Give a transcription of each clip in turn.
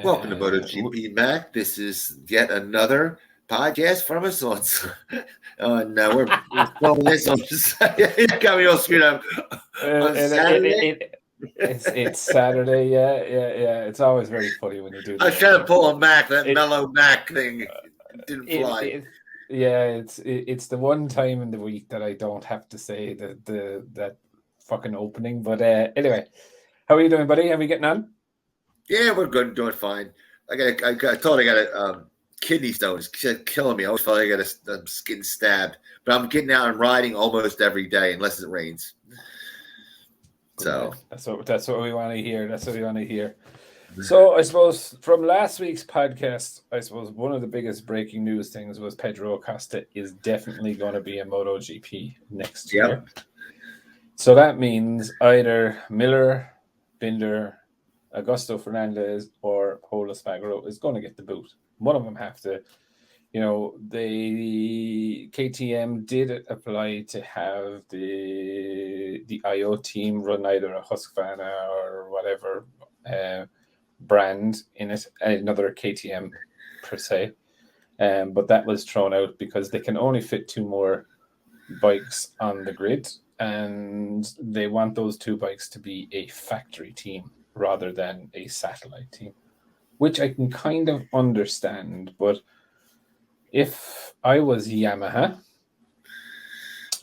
Welcome to MotoGP Mac. This is yet another podcast from us on. We're filming this on. You got me all screwed up. On Saturday. It's Saturday. Yeah. It's always very funny when you do that. I was trying to pull a Mac, mellow Mac thing. It didn't fly. It's the one time in the week that I don't have to say that fucking opening. But anyway, how are you doing, buddy? How are you getting on? Yeah, we're good, doing fine. I thought I got a kidney stone. It's killing me. I always felt like I'm getting stabbed. But I'm getting out and riding almost every day, unless it rains. So that's what we want to hear. That's what we want to hear. So I suppose from last week's podcast, one of the biggest breaking news things was Pedro Acosta is definitely going to be a MotoGP next year. So that means either Miller, Binder, Augusto Fernandez or Pol Espargaro is going to get the boot. One of them have to, the KTM did apply to have the IO team run either a Husqvarna or whatever brand in it, another KTM per se. But that was thrown out because they can only fit 2 more bikes on the grid, and they want those 2 bikes to be a factory team rather than a satellite team, which I can kind of understand. But if I was Yamaha,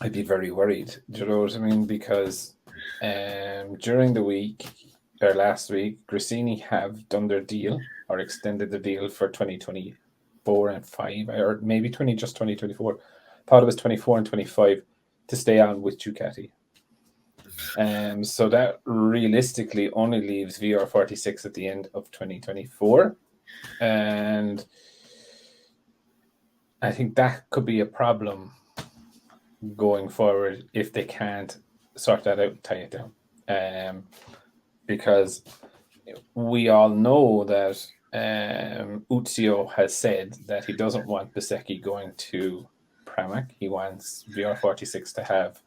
I'd be very worried. Do you know what I mean? Because during the week, or last week, Gresini have done their deal or extended the deal for 2024 and 5, or maybe 2024. Thought it was 24 and 25 to stay on with Ducati. So that realistically only leaves VR46 at the end of 2024. And I think that could be a problem going forward if they can't sort that out and tie it down. Because we all know that Uzio has said that he doesn't want Bezzecchi going to Pramac. He wants VR46 to have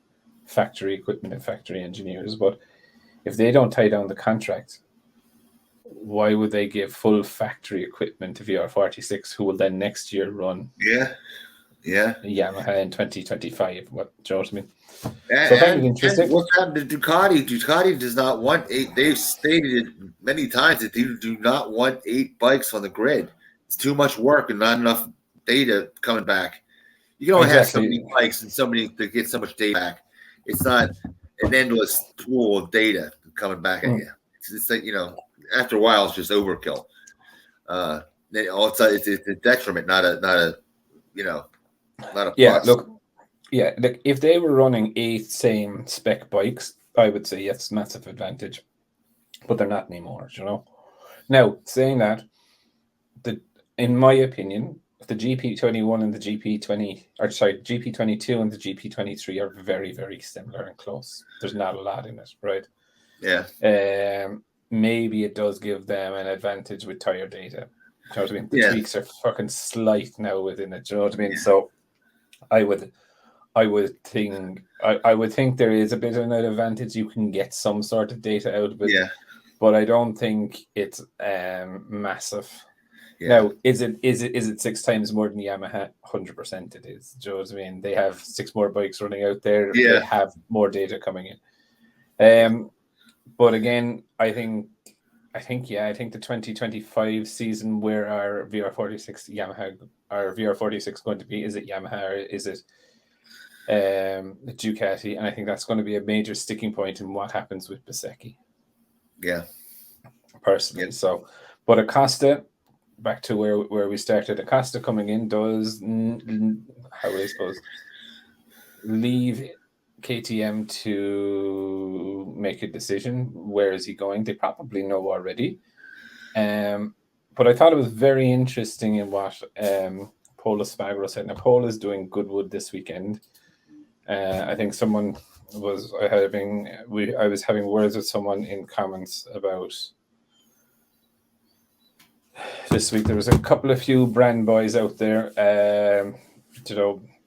factory equipment and factory engineers. But if they don't tie down the contract, why would they give full factory equipment to VR46, who will then next year run Yamaha in 2025? What do you know what I mean? And what's happened to Ducati? Ducati does not want 8. They've stated it many times that they do not want 8 bikes on the grid. It's too much work and not enough data coming back. You can only have so many bikes and so many to get so much data back. It's not an endless pool of coming back at you. It's like, after a while, it's just overkill. It's a detriment, not a plus. Look, if they were running 8 same spec bikes, I would say yes, massive advantage. But they're not anymore, Now, saying that, in my opinion, the GP21 and the GP22 and the GP23 are very, very similar and close. There's not a lot in it, right? Yeah. Maybe it does give them an advantage with tire data. You know what I mean? The tweaks are fucking slight now within it. Do you know what I mean? Yeah. So I would think there is a bit of an advantage. You can get some sort of data out of it. Yeah. But I don't think it's massive. Yeah. Now, is it 6 times more than Yamaha? 100% it is. Do you know what I mean? They have 6 more bikes running out there. Yeah. They have more data coming in. But again, I think the 2025 season, where our VR46 Yamaha, our VR46 going to be? Is it Yamaha or is it Ducati? And I think that's going to be a major sticking point in what happens with Bezzecchi. Yeah. Personally. Yeah. So, but Acosta, back to where we started, Acosta coming in does, how would I suppose, leave KTM to make a decision. Where is he going? They probably know already. But I thought it was very interesting in what Pol Espargaro said. Now, Pol is doing Goodwood this weekend. I think I was having words with someone in comments about this week. There was a few brand boys out there.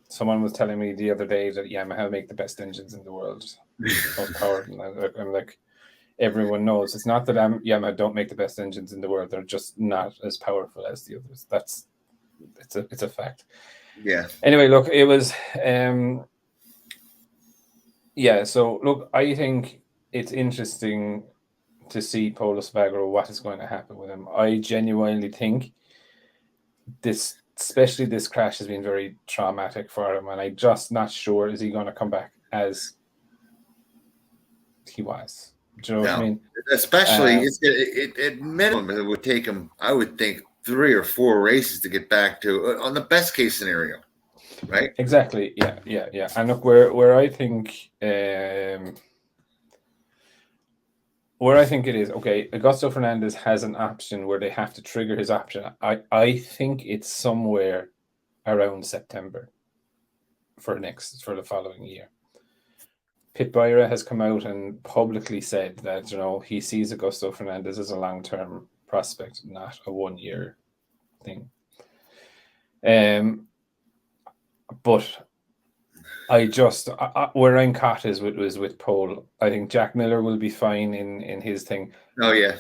Someone was telling me the other day that Yamaha make the best engines in the world. Most powered. And I'm like, everyone knows. It's not that Yamaha don't make the best engines in the world; they're just not as powerful as the others. It's a fact. Yeah. Anyway, look, it was So look, I think it's interesting to see Polo Espargaro, what is going to happen with him. I genuinely think especially this crash has been very traumatic for him, and I'm just not sure is he going to come back as he was. Do you know what I mean? Especially at minimum, it would take him, I would think, 3 or 4 races to get back to on the best case scenario, right? Exactly. Yeah. And look, where I think it is, okay, Augusto Fernandez has an option where they have to trigger his option. I think it's somewhere around September for the following year. Pit Beira has come out and publicly said that, he sees Augusto Fernandez as a long-term prospect, not a 1-year thing. But I just where I'm caught is with Pole. I think Jack Miller will be fine in his thing. Oh yeah.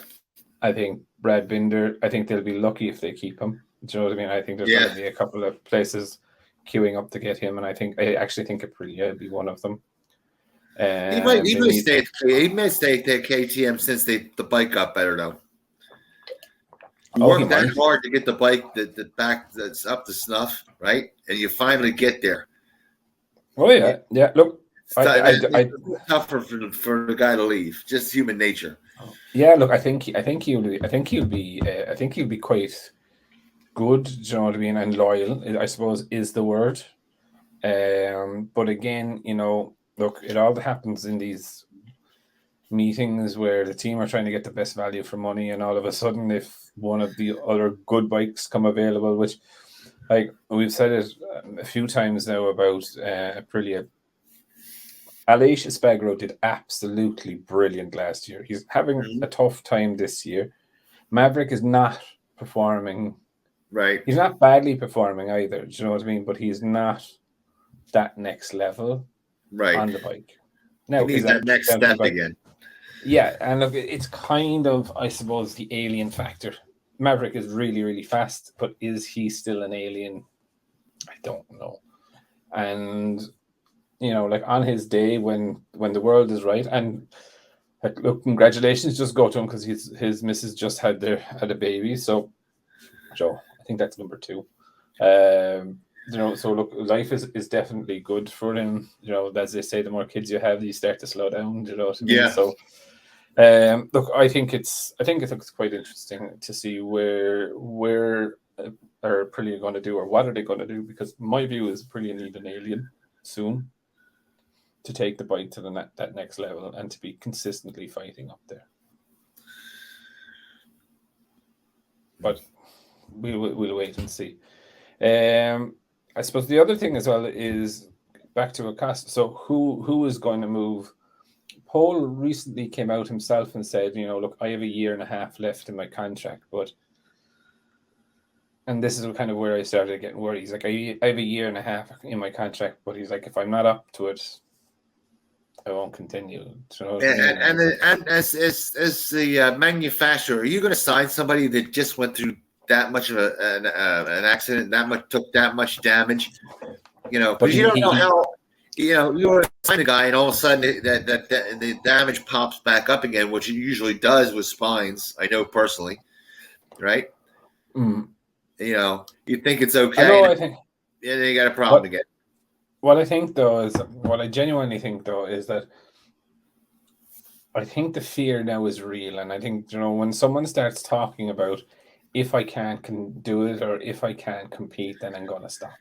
I think Brad Binder. I think they'll be lucky if they keep him. Do you know what I mean? I think there's going to be a couple of places queuing up to get him, and I actually think Aprilia will be one of them. He might stay at KTM since the bike got better though. He worked that hard to get the bike the back that's up to snuff, right? And you finally get there. Oh yeah. Look, it's tougher for the guy to leave. Just human nature. Yeah, look, I think he'll be quite good. Do you know what I mean? And loyal, I suppose, is the word. But again, look, it all happens in these meetings where the team are trying to get the best value for money, and all of a sudden, if one of the other good bikes come available, which, like we've said it a few times now about Aprilia, Aleix Espargaro did absolutely brilliant last year. He's having a tough time this year. Maverick is not performing. Right. He's not badly performing either. Do you know what I mean? But he's not that next level on the bike. Now he's that next step again. Yeah, and look, it's kind of, I suppose, the alien factor. Maverick is really, really fast, but is he still an alien? I don't know. And like on his day when the world is right, and like, look, congratulations, just go to him because his missus just had a baby. So, Joe, I think that's number 2. So look, life is definitely good for him. As they say, the more kids you have, you start to slow down. You know what I mean? So, look, I think it looks quite interesting to see where are Aprilia going to do, or what are they going to do? Because my view is Aprilia need an alien soon to take the bike to that next level and to be consistently fighting up there. But we'll wait and see. I suppose the other thing as well is back to Acosta. So who is going to move? Paul recently came out himself and said, look, I have a 1.5 years left in my contract, and this is kind of where I started getting worried. He's like, I have a 1.5 years in my contract, but he's like, if I'm not up to it, I won't continue. And as the manufacturer, are you going to sign somebody that just went through that much of an accident, took that much damage? Because you don't know how. You were sign a guy, and all of a sudden that the damage pops back up again, which it usually does with spines. I know personally, right? Mm. You think it's okay. I think, and then you got a problem again. What I genuinely think though is that I think the fear now is real, and I think when someone starts talking about if I can't do it or if I can't compete, then I'm gonna stop.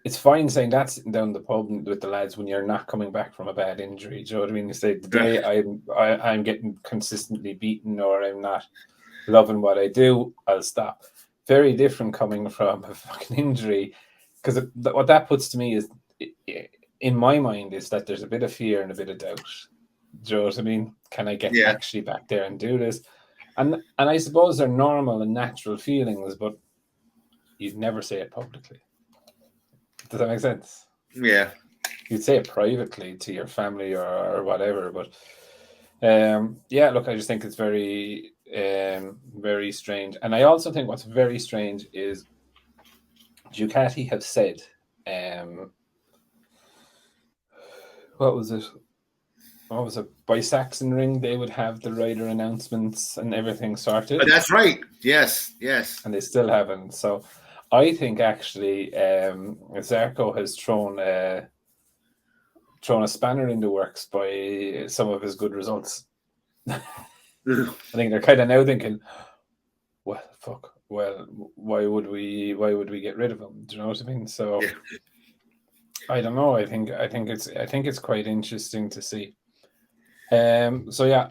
It's fine saying that sitting down the pub with the lads when you're not coming back from a bad injury. Do you know what I mean? You say the day I'm getting consistently beaten or I'm not loving what I do, I'll stop. Very different coming from a fucking injury, because what that puts to me is, in my mind, is that there's a bit of fear and a bit of doubt. Do you know what I mean? Can I get actually back there and do this? And I suppose they're normal and natural feelings, but you'd never say it publicly. Does that make sense? Yeah. You'd say it privately to your family or whatever, but Yeah, look, I just think it's very, very strange. And I also think what's very strange is Ducati have said, what was it? What was it? By Sachsenring, they would have the rider announcements and everything sorted. But that's right. Yes. And they still haven't. So I think actually Zarco has thrown a spanner in the works by some of his good results. I think they're kind of now thinking, well, fuck. Well, why would we get rid of him? Do you know what I mean? So I don't know. I think it's quite interesting to see. So yeah,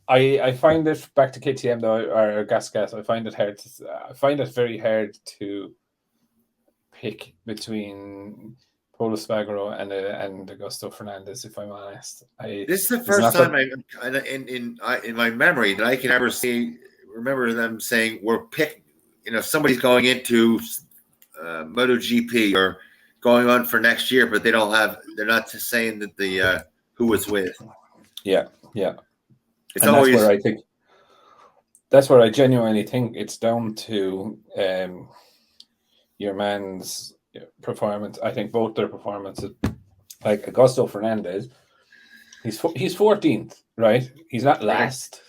I find it, back to KTM though, or gas. I find it hard. I find it very hard to pick between Polo Spagaro and Augusto Fernandez. If I'm honest, this is the first time in my memory that I can ever remember them saying we're picking. Somebody's going into MotoGP or going on for next year, but they're not saying that the who it's with. Yeah. It's always that's where I genuinely think it's down to your man's performance. I think both their performances, like Augusto Fernandez, he's 14th, right? He's not last.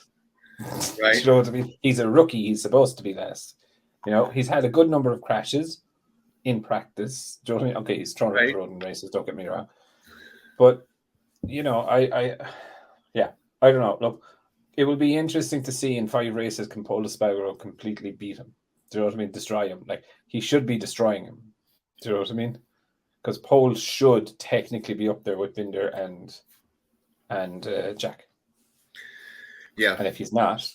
Right. You know what I mean? He's a rookie. He's supposed to be last. He's had a good number of crashes in practice. Do you know what I mean? Okay, he's thrown up the road in races. Don't get me wrong, but I don't know. Look, it will be interesting to see in 5 races can Polo Spagaro completely beat him. Do you know what I mean? Destroy him. Like, he should be destroying him. Do you know what I mean? Because Pole should technically be up there with Binder and Jack. Yeah. And if he's not,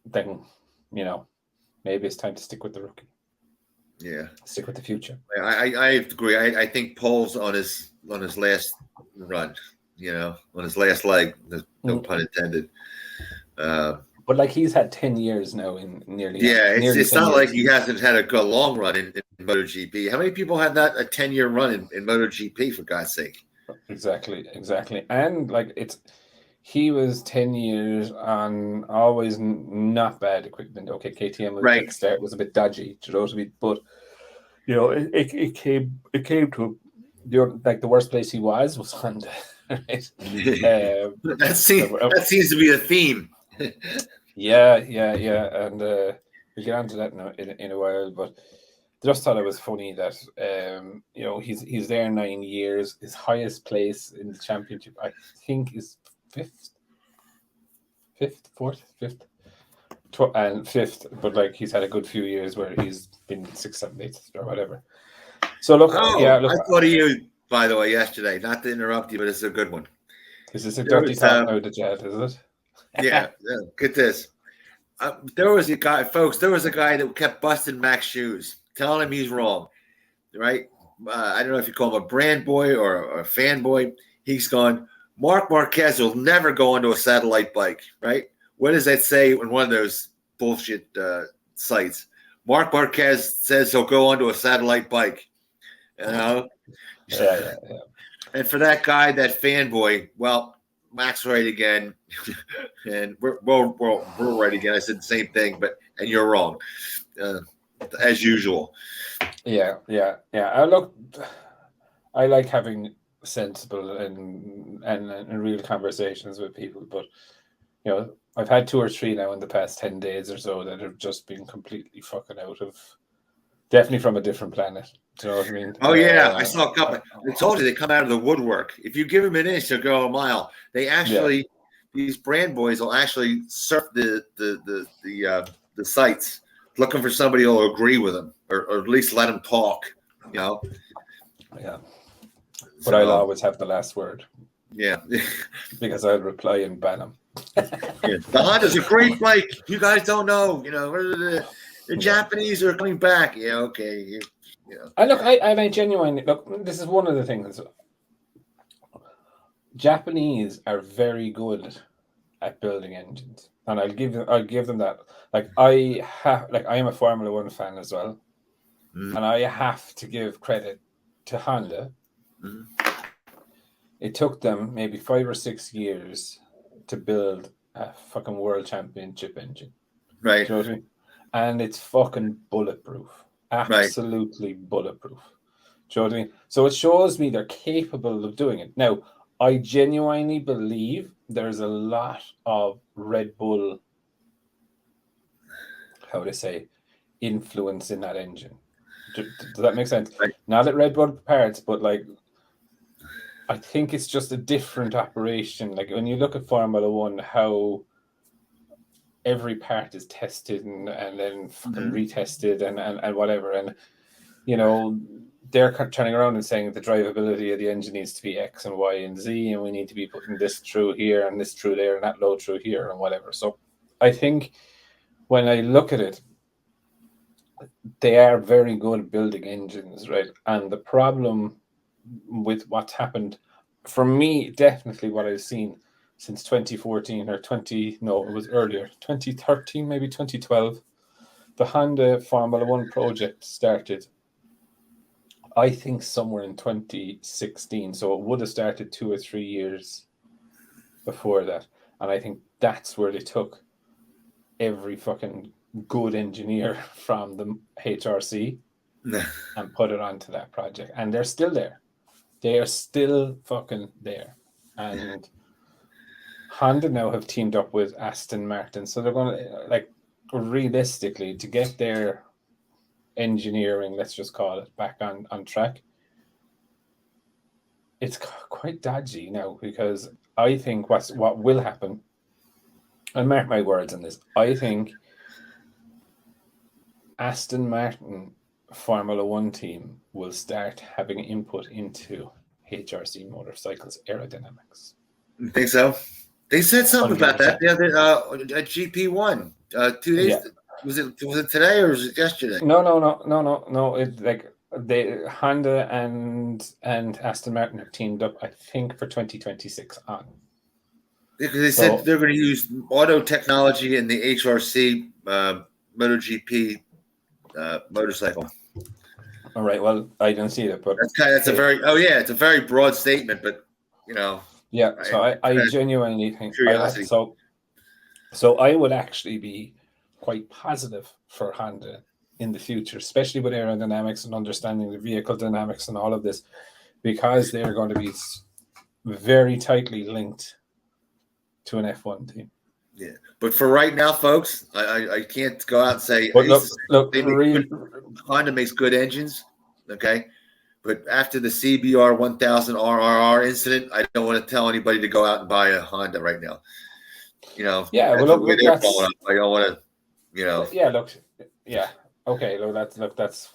then maybe it's time to stick with the rookie. Yeah. Stick with the future. I agree. I think Pole's on his last run. On his last leg. No pun intended. But like, he's had 10 years now in nearly. Yeah, it's not years. like he hasn't had a long run in MotoGP. How many people had that a 10-year run in MotoGP, for God's sake? Exactly. And like, he was 10 years on always not bad equipment. Okay, KTM was a bit dodgy, do you know what I mean? But it came to the worst place he was Honda. Right? That seems to be a theme. Yeah, and we'll get onto that in a while. But just thought it was funny that he's there 9 years. His highest place in the championship, I think, is fifth, and fifth. But like, he's had a good few years where he's been 6th, 7th, 8th, or whatever. So look, I thought of you, by the way, yesterday. Not to interrupt you, but it's a good one. Is this a dirty talk now, the Jet? Is it? Yeah. Get this. There was a guy that kept busting Mac's shoes, telling him he's wrong. Right? I don't know if you call him a brand boy or a fanboy. He's gone, Mark Marquez will never go onto a satellite bike. Right? What does that say in one of those bullshit sites? Mark Marquez says he'll go onto a satellite bike. Yeah. And for that guy, that fanboy, well, Mac's right again, and we're right again. I said the same thing, and you're wrong, as usual. Yeah. I like having sensible and real conversations with people, but I've had 2 or 3 now in the past 10 days or so that have just been completely fucking out of, definitely from a different planet. Do you know what I mean? Oh yeah, I saw a couple. I told you they come out of the woodwork. If you give them an inch, they'll go a mile. They actually, these brand boys will actually surf the sites looking for somebody who'll agree with them or at least let them talk. Yeah. But I'll always have the last word. Yeah. Because I'll reply and ban them. The Honda's a great bike. You guys don't know. The Japanese are coming back. Yeah, okay. I look. I genuinely look. This is one of the things. Japanese are very good at building engines, and I'll give them that. Like, I am a Formula One fan as well, and I have to give credit to Honda. It took them maybe 5 or 6 years to build a fucking world championship engine. Right. Do you know what I mean? And it's fucking bulletproof. Absolutely bulletproof. Do you know what I mean? So it shows me they're capable of doing it. Now, I genuinely believe there's a lot of Red Bull, how to say, influence in that engine. Does that make sense? Right. Not at Red Bull parts, but like, I think it's just a different operation. Like when you look at Formula One, how every part is tested and then fucking retested and whatever. And, you know, they're turning around and saying the drivability of the engine needs to be X and Y and Z, and we need to be putting this through here and this through there and that load through here and whatever. So I think when I look at it, they are very good at building engines, right? And the problem with what's happened, for me, definitely what I've seen since 2014 or it was earlier, 2013, maybe 2012, the Honda Formula One project started, I think, somewhere in 2016. So it would have started 2 or 3 years before that. And I think that's where they took every fucking good engineer from the HRC and put it onto that project. And they're still there. They are still fucking there. And Honda now have teamed up with Aston Martin. So they're going to, like, realistically, to get their engineering, let's just call it, back on track, it's quite dodgy now, because I think what will happen, and mark my words on this, I think Aston Martin Formula One team will start having input into HRC motorcycles aerodynamics. You think so? They said something 100%. About that the other at GP1 2 days. Yeah. Was it today or was it yesterday? No. It's like Honda and Aston Martin have teamed up, I think, for 2026 on. Because they said they're going to use auto technology in the HRC MotoGP motorcycle. All right. Well, I didn't see it, but it's a very broad statement, but you know. Yeah. So I genuinely think curiosity. So I would actually be quite positive for Honda in the future, especially with aerodynamics and understanding the vehicle dynamics and all of this, because they're going to be very tightly linked to an F1 team. Yeah, but for right now, folks, I can't go out and say, look, Honda makes good engines, okay? But after the CBR 1000 RRR incident, I don't want to tell anybody to go out and buy a Honda right now. You know, yeah, well, look, I don't want to, you know. Yeah, okay, look, that's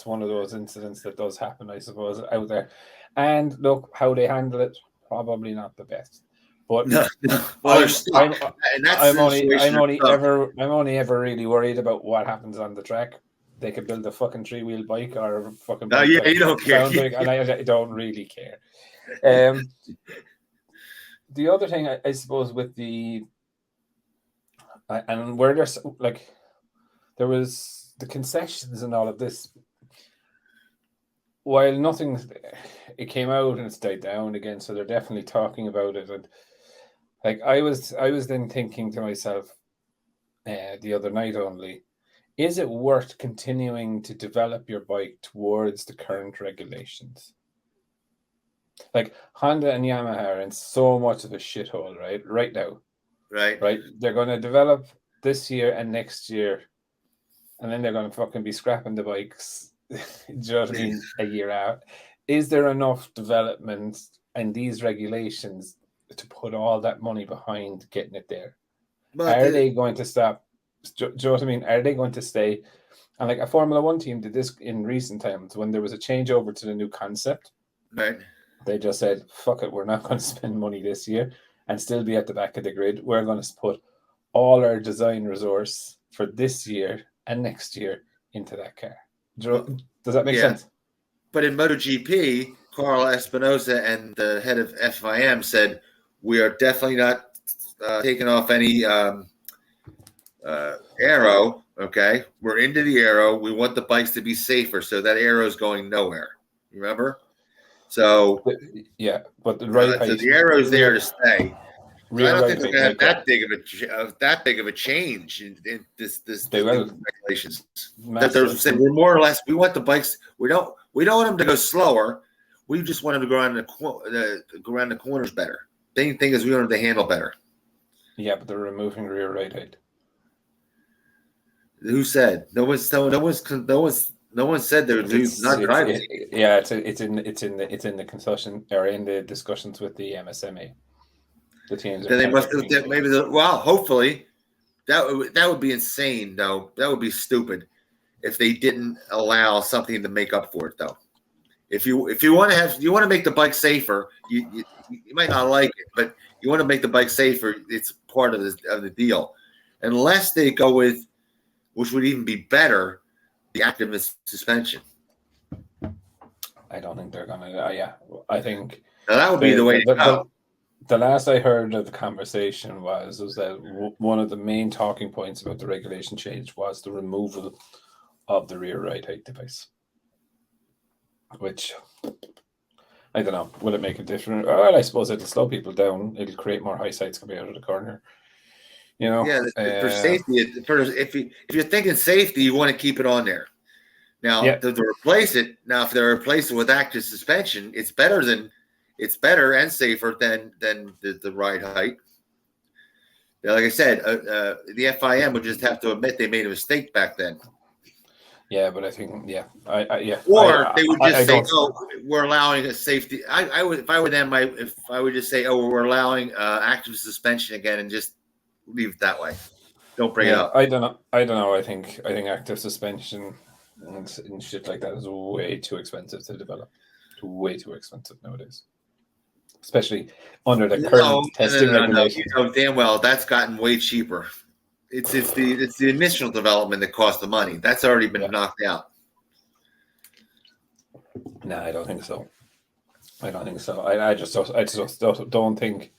one of those incidents that does happen, I suppose, out there. And look, how they handle it, probably not the best. But I'm only ever really worried about what happens on the track. They could build a fucking 3-wheel bike or a fucking bike. You don't care. And I don't really care. The other thing, I suppose, with the and where there's like there was the concessions and all of this. While it came out and it's died down again, so they're definitely talking about it. And like I was then thinking to myself the other night only, is it worth continuing to develop your bike towards the current regulations? Like Honda and Yamaha are in so much of a shithole right now. Right. They're going to develop this year and next year, and then they're going to fucking be scrapping the bikes. Do you know what I mean? A year out. Is there enough development and these regulations to put all that money behind getting it there? Are they going to stop? Do you know what I mean? Are they going to stay? And like a Formula One team did this in recent times when there was a changeover to the new concept. Right. They just said, fuck it, we're not going to spend money this year and still be at the back of the grid. We're going to put all our design resource for this year and next year into that car. Does that make sense? But in MotoGP, Carl Espinosa and the head of FIM said, we are definitely not taking off any aero, okay? We're into the aero. We want the bikes to be safer, so that aero is going nowhere. Remember? So yeah, but the so the aero is there to stay. Rear don't right think they're height going to have micro. that big of a change in this They new will. regulations. That Massive. there's saying we're more or less we want the bikes. We don't want them to go slower. We just want them to go around the corners better. Main thing is we want them to handle better. Yeah, but they're removing rear right height. Who said? No one said they're not driving. It's in the concession or in the discussions with the MSMA. The teams are Then they kind of must have maybe. Hopefully, that would be insane. Though that would be stupid if they didn't allow something to make up for it. Though, if you want to make the bike safer, you might not like it, but you want to make the bike safer. It's part of the deal, unless they go with, which would even be better, the active suspension. I don't think they're gonna. Yeah, I think Now that would be the way to go. The last I heard of the conversation was that one of the main talking points about the regulation change was the removal of the rear right height device. Which, I don't know, will it make a difference? Well, I suppose it'll slow people down. It'll create more high sights coming out of the corner. You know, Yeah, for safety. If you're thinking safety, you want to keep it on there. Now, to replace it, if they replace it with active suspension, it's better and safer than the ride height. Now, like I said, the FIM would just have to admit they made a mistake back then. Yeah, but I think Or they would just say, "Oh, we're allowing a safety." I would, if I were them, I would just say, "Oh, we're allowing active suspension again," and just leave it that way. Don't bring it up. I don't know. I think active suspension and shit like that is way too expensive to develop. Way too expensive nowadays, especially under the current testing regulations. You know damn well that's gotten way cheaper. It's the initial development that costs the money. That's already been knocked out. No, I don't think so. I just don't think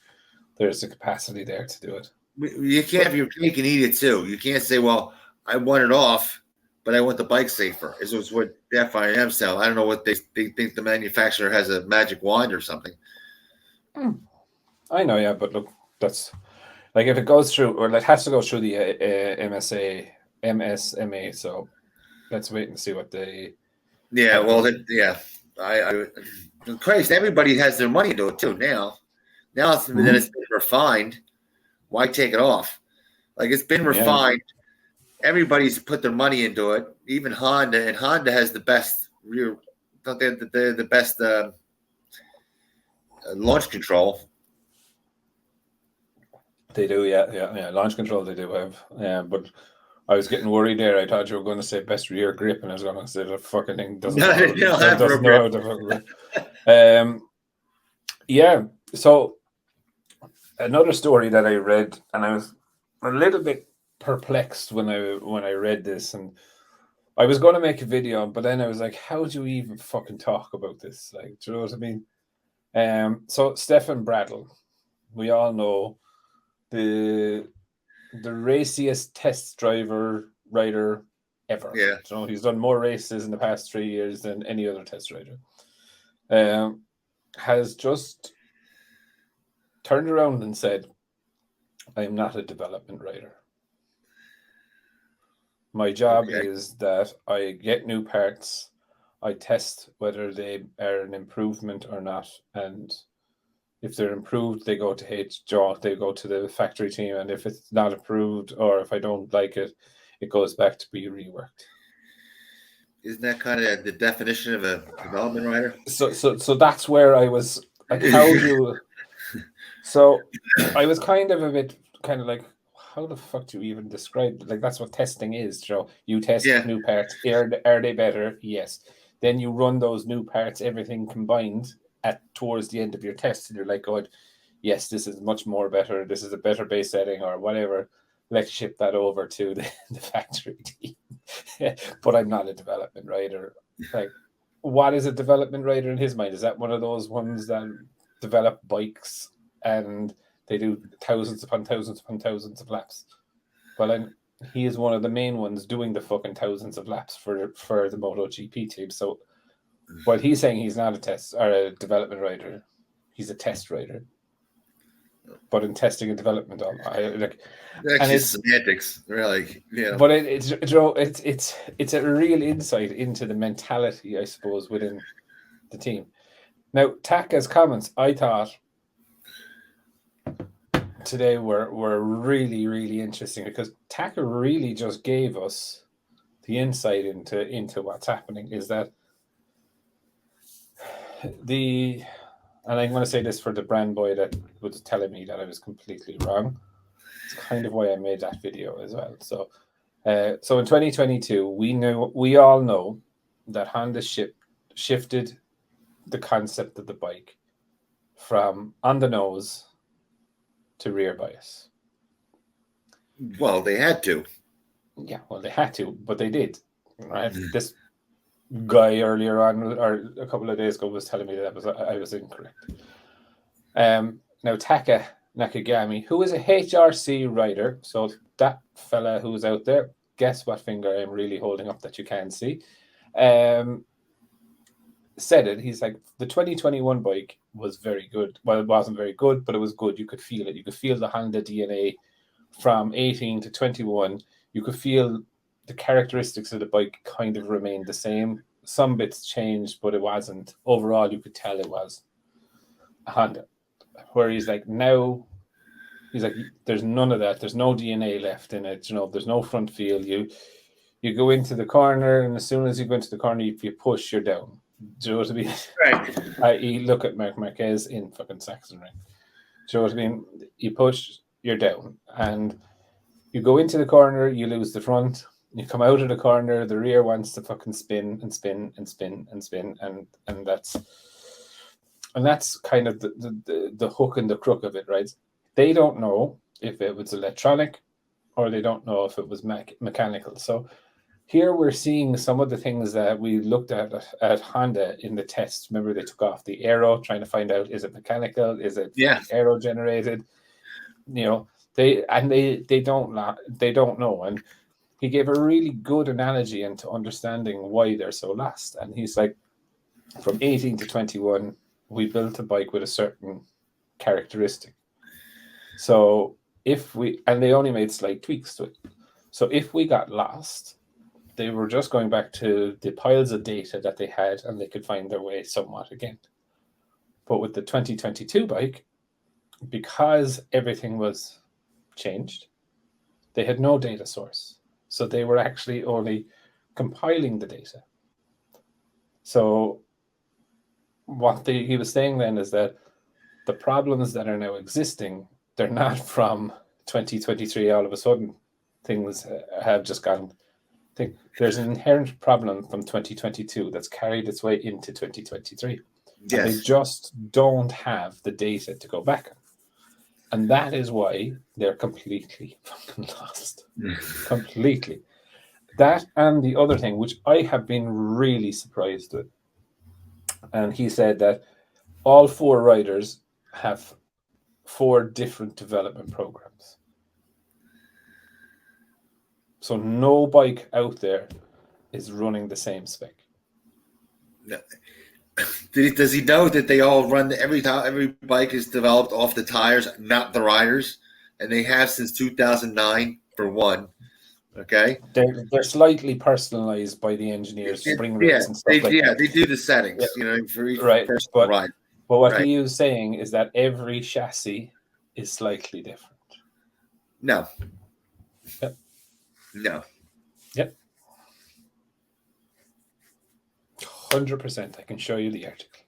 there's the capacity there to do it. You can't have your cake and eat it too. You can't say, "Well, I want it off, but I want the bike safer." Is what the FIM sell. I don't know what they think the manufacturer has a magic wand or something. I know, yeah, but look, that's like if it goes through, or it has to go through the MSMA. So let's wait and see what they. Yeah, well, I Christ, everybody has their money into it too now. Now it's been refined. Why take it off? Like it's been refined. Yeah. Everybody's put their money into it. Even Honda, and Honda has the best rear. Don't they have the best launch control? They do, yeah. Launch control they do have. Yeah, but I was getting worried there. I thought you were going to say best rear grip, and I was going to say the fucking thing doesn't know how to grip. Yeah. So another story that I read, and I was a little bit perplexed when I read this, and I was going to make a video, but then I was like, how do you even fucking talk about this? Like, do you know what I mean? So Stefan Bradl, we all know the raciest test rider ever. Yeah. So he's done more races in the past 3 years than any other test rider. Has just turned around and said, I'm not a development rider. My job is that I get new parts, I test whether they are an improvement or not, and if they're improved, they go to they go to the factory team, and if it's not approved or if I don't like it, it goes back to be reworked. Isn't that kind of the definition of a development rider? So that's where I was like, how do you? So I was kind of like, how the fuck do you even describe it? Like that's what testing is, Joe. You test new parts. Are they better? Yes. Then you run those new parts, everything combined towards the end of your test, and you're like, God, yes, this is much more better. This is a better base setting or whatever. Let's ship that over to the factory team. But I'm not a development rider. Like, what is a development rider in his mind? Is that one of those ones that develop bikes and they do thousands upon thousands upon thousands of laps? Well, he is one of the main ones doing the fucking thousands of laps for the MotoGP team. So while he's saying he's not a development rider, he's a test rider. but in testing and development, That's just semantics, really. Yeah. But it's a real insight into the mentality, I suppose, within the team. Now, Taka's comments, I thought today were really, really interesting, because Taka really just gave us the insight into what's happening. Is that and I'm going to say this for the brand boy that was telling me that I was completely wrong. It's kind of why I made that video as well. So in 2022, we all know that Honda shifted the concept of the bike from on the nose to rear bias. Well, they had to. Yeah, well, they had to, but they did. Right? This guy earlier on, or a couple of days ago, was telling me that I was incorrect. Now, Taka Nakagami, who is a HRC rider, so that fella who's out there, guess what finger I'm really holding up that you can't see, said it. He's like, the 2021 bike was very good. Well, it wasn't very good, but it was good. You could feel it. You could feel the Honda DNA from 18 to 21. You could feel the characteristics of the bike kind of remained the same. Some bits changed, but it wasn't. Overall, you could tell it was a Honda. Where he's like, now, he's like, there's none of that. There's no DNA left in it. There's no front feel. You go into the corner, and as soon as you go into the corner, if you push, you're down. Do you know what I mean? Right. I.e., look at Marquez in fucking Saxon Ring. Do you know what I mean? You push, you're down. And you go into the corner, you lose the front. You come out of the corner, the rear wants to fucking spin and spin and spin and spin, and that's kind of the hook and the crook of it, right? They don't know if it was electronic, or they don't know if it was mechanical. So here we're seeing some of the things that we looked at Honda in the test. Remember, they took off the aero, trying to find out, is it mechanical? Is it aero generated? They don't know. And he gave a really good analogy into understanding why they're so lost. And he's like, from 18 to 21, we built a bike with a certain characteristic. So and they only made slight tweaks to it. So if we got lost, they were just going back to the piles of data that they had, and they could find their way somewhat again. But with the 2022 bike, because everything was changed, they had no data source. So they were actually only compiling the data. So what he was saying then is that the problems that are now existing, they're not from 2023 all of a sudden. Things have just gone. There's an inherent problem from 2022 that's carried its way into 2023. Yes. And they just don't have the data to go back on. And that is why they're completely fucking lost. Completely. That and the other thing, which I have been really surprised with. And he said that all 4 riders have 4 different development programs. So no bike out there is running the same spec. No. Does he know that they all run every bike is developed off the tires, not the riders, and they have since 2009 for one. Okay, they're slightly personalized by the engineers, spring rates and stuff they do the settings, for each personal ride. But what he was saying is that every chassis is slightly different. No. Yep. No. Yep. 100%. I can show you the article.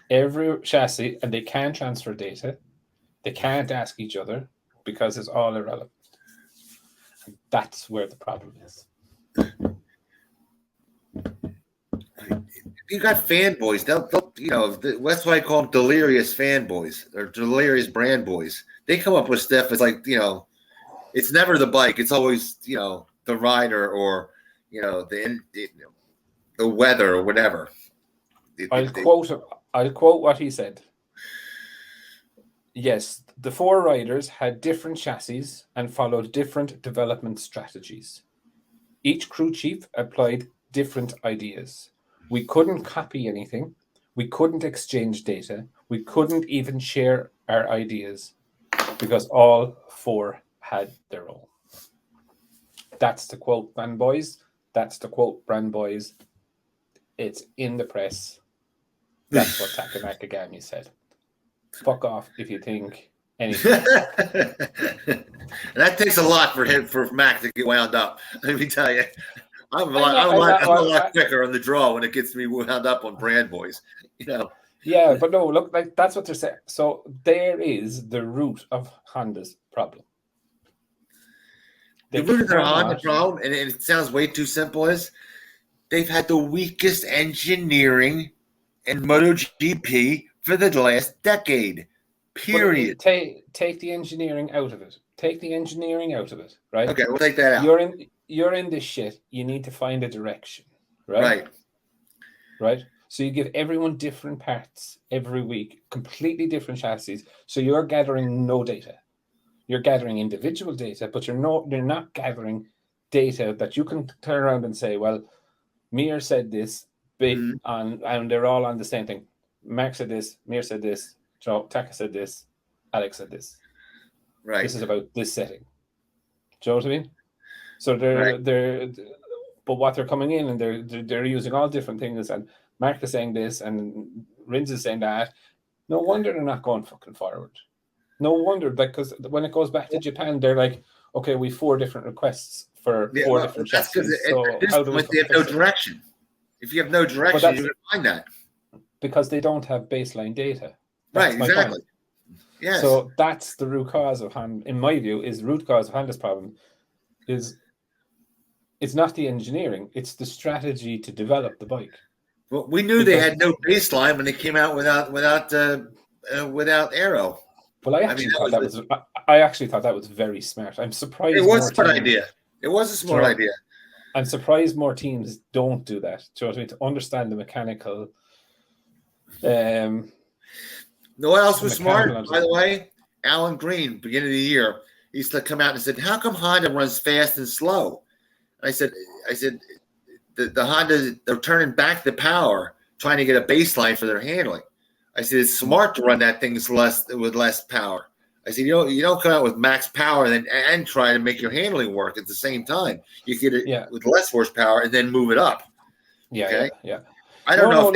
Every chassis, and they can't transfer data. They can't ask each other because it's all irrelevant. And that's where the problem is. You got fanboys. They'll that's why I call them delirious fanboys or delirious brand boys. They come up with stuff. It's like, it's never the bike. It's always, the rider or, the weather or whatever. I'll quote what he said. Yes, the 4 riders had different chassis and followed different development strategies. Each crew chief applied different ideas. We couldn't copy anything. We couldn't exchange data. We couldn't even share our ideas because all 4 had their own. That's the quote, Brand Boys. That's the quote, Brand Boys. It's in the press. That's what Taka Nakagami said. Fuck off if you think anything. That takes a lot for Mac to get wound up. Let me tell you, I'm a lot quicker on the draw when it gets me wound up on Brand Boys. Yeah, but no, look, like that's what they're saying. So there is the root of Honda's problem. The root of their Honda problem, and it sounds way too simple, is they've had the weakest engineering in MotoGP for the last decade. Period. Take the engineering out of it. Take the engineering out of it, right? Okay, we'll take that out. You're in this shit. You need to find a direction, right? Right. So you give everyone different parts every week, completely different chassis. So you're gathering no data. You're gathering individual data, but you're not gathering data that you can turn around and say, well, Mir said this, and they're all on the same thing. Mark said this, Mir said this, Taka said this, Alex said this. Right. This is about this setting. Do you know what I mean? So they're but what they're coming in and they're using all different things, and Mark is saying this and Rins is saying that. No wonder they're not going fucking forward. No wonder, because when it goes back to Japan, they're like, okay, we 4 different requests for 4 different chassis. So how do they have no direction? If you have no direction, you're going to find that. Because they don't have baseline data. That's right, exactly. Yes. So that's the root cause of Honda, in my view, is the root cause of Honda's problem is it's not the engineering, it's the strategy to develop the bike. Well, we knew they had no baseline when they came out without aero. Well, I actually thought that was very smart. I'm surprised. It was a smart idea. It was a smart idea. I'm surprised more teams don't do that. Do you know what I mean? To understand the mechanical. No one else was smart, by the way. Alan Green, beginning of the year, he used to come out and said, "How come Honda runs fast and slow?" And I said, the Honda, they're turning back the power, trying to get a baseline for their handling. I said it's smart to run that thing with less power. I said you don't come out with max power and try to make your handling work at the same time. You get it with less horsepower and then move it up. Yeah, okay? Yeah. I don't know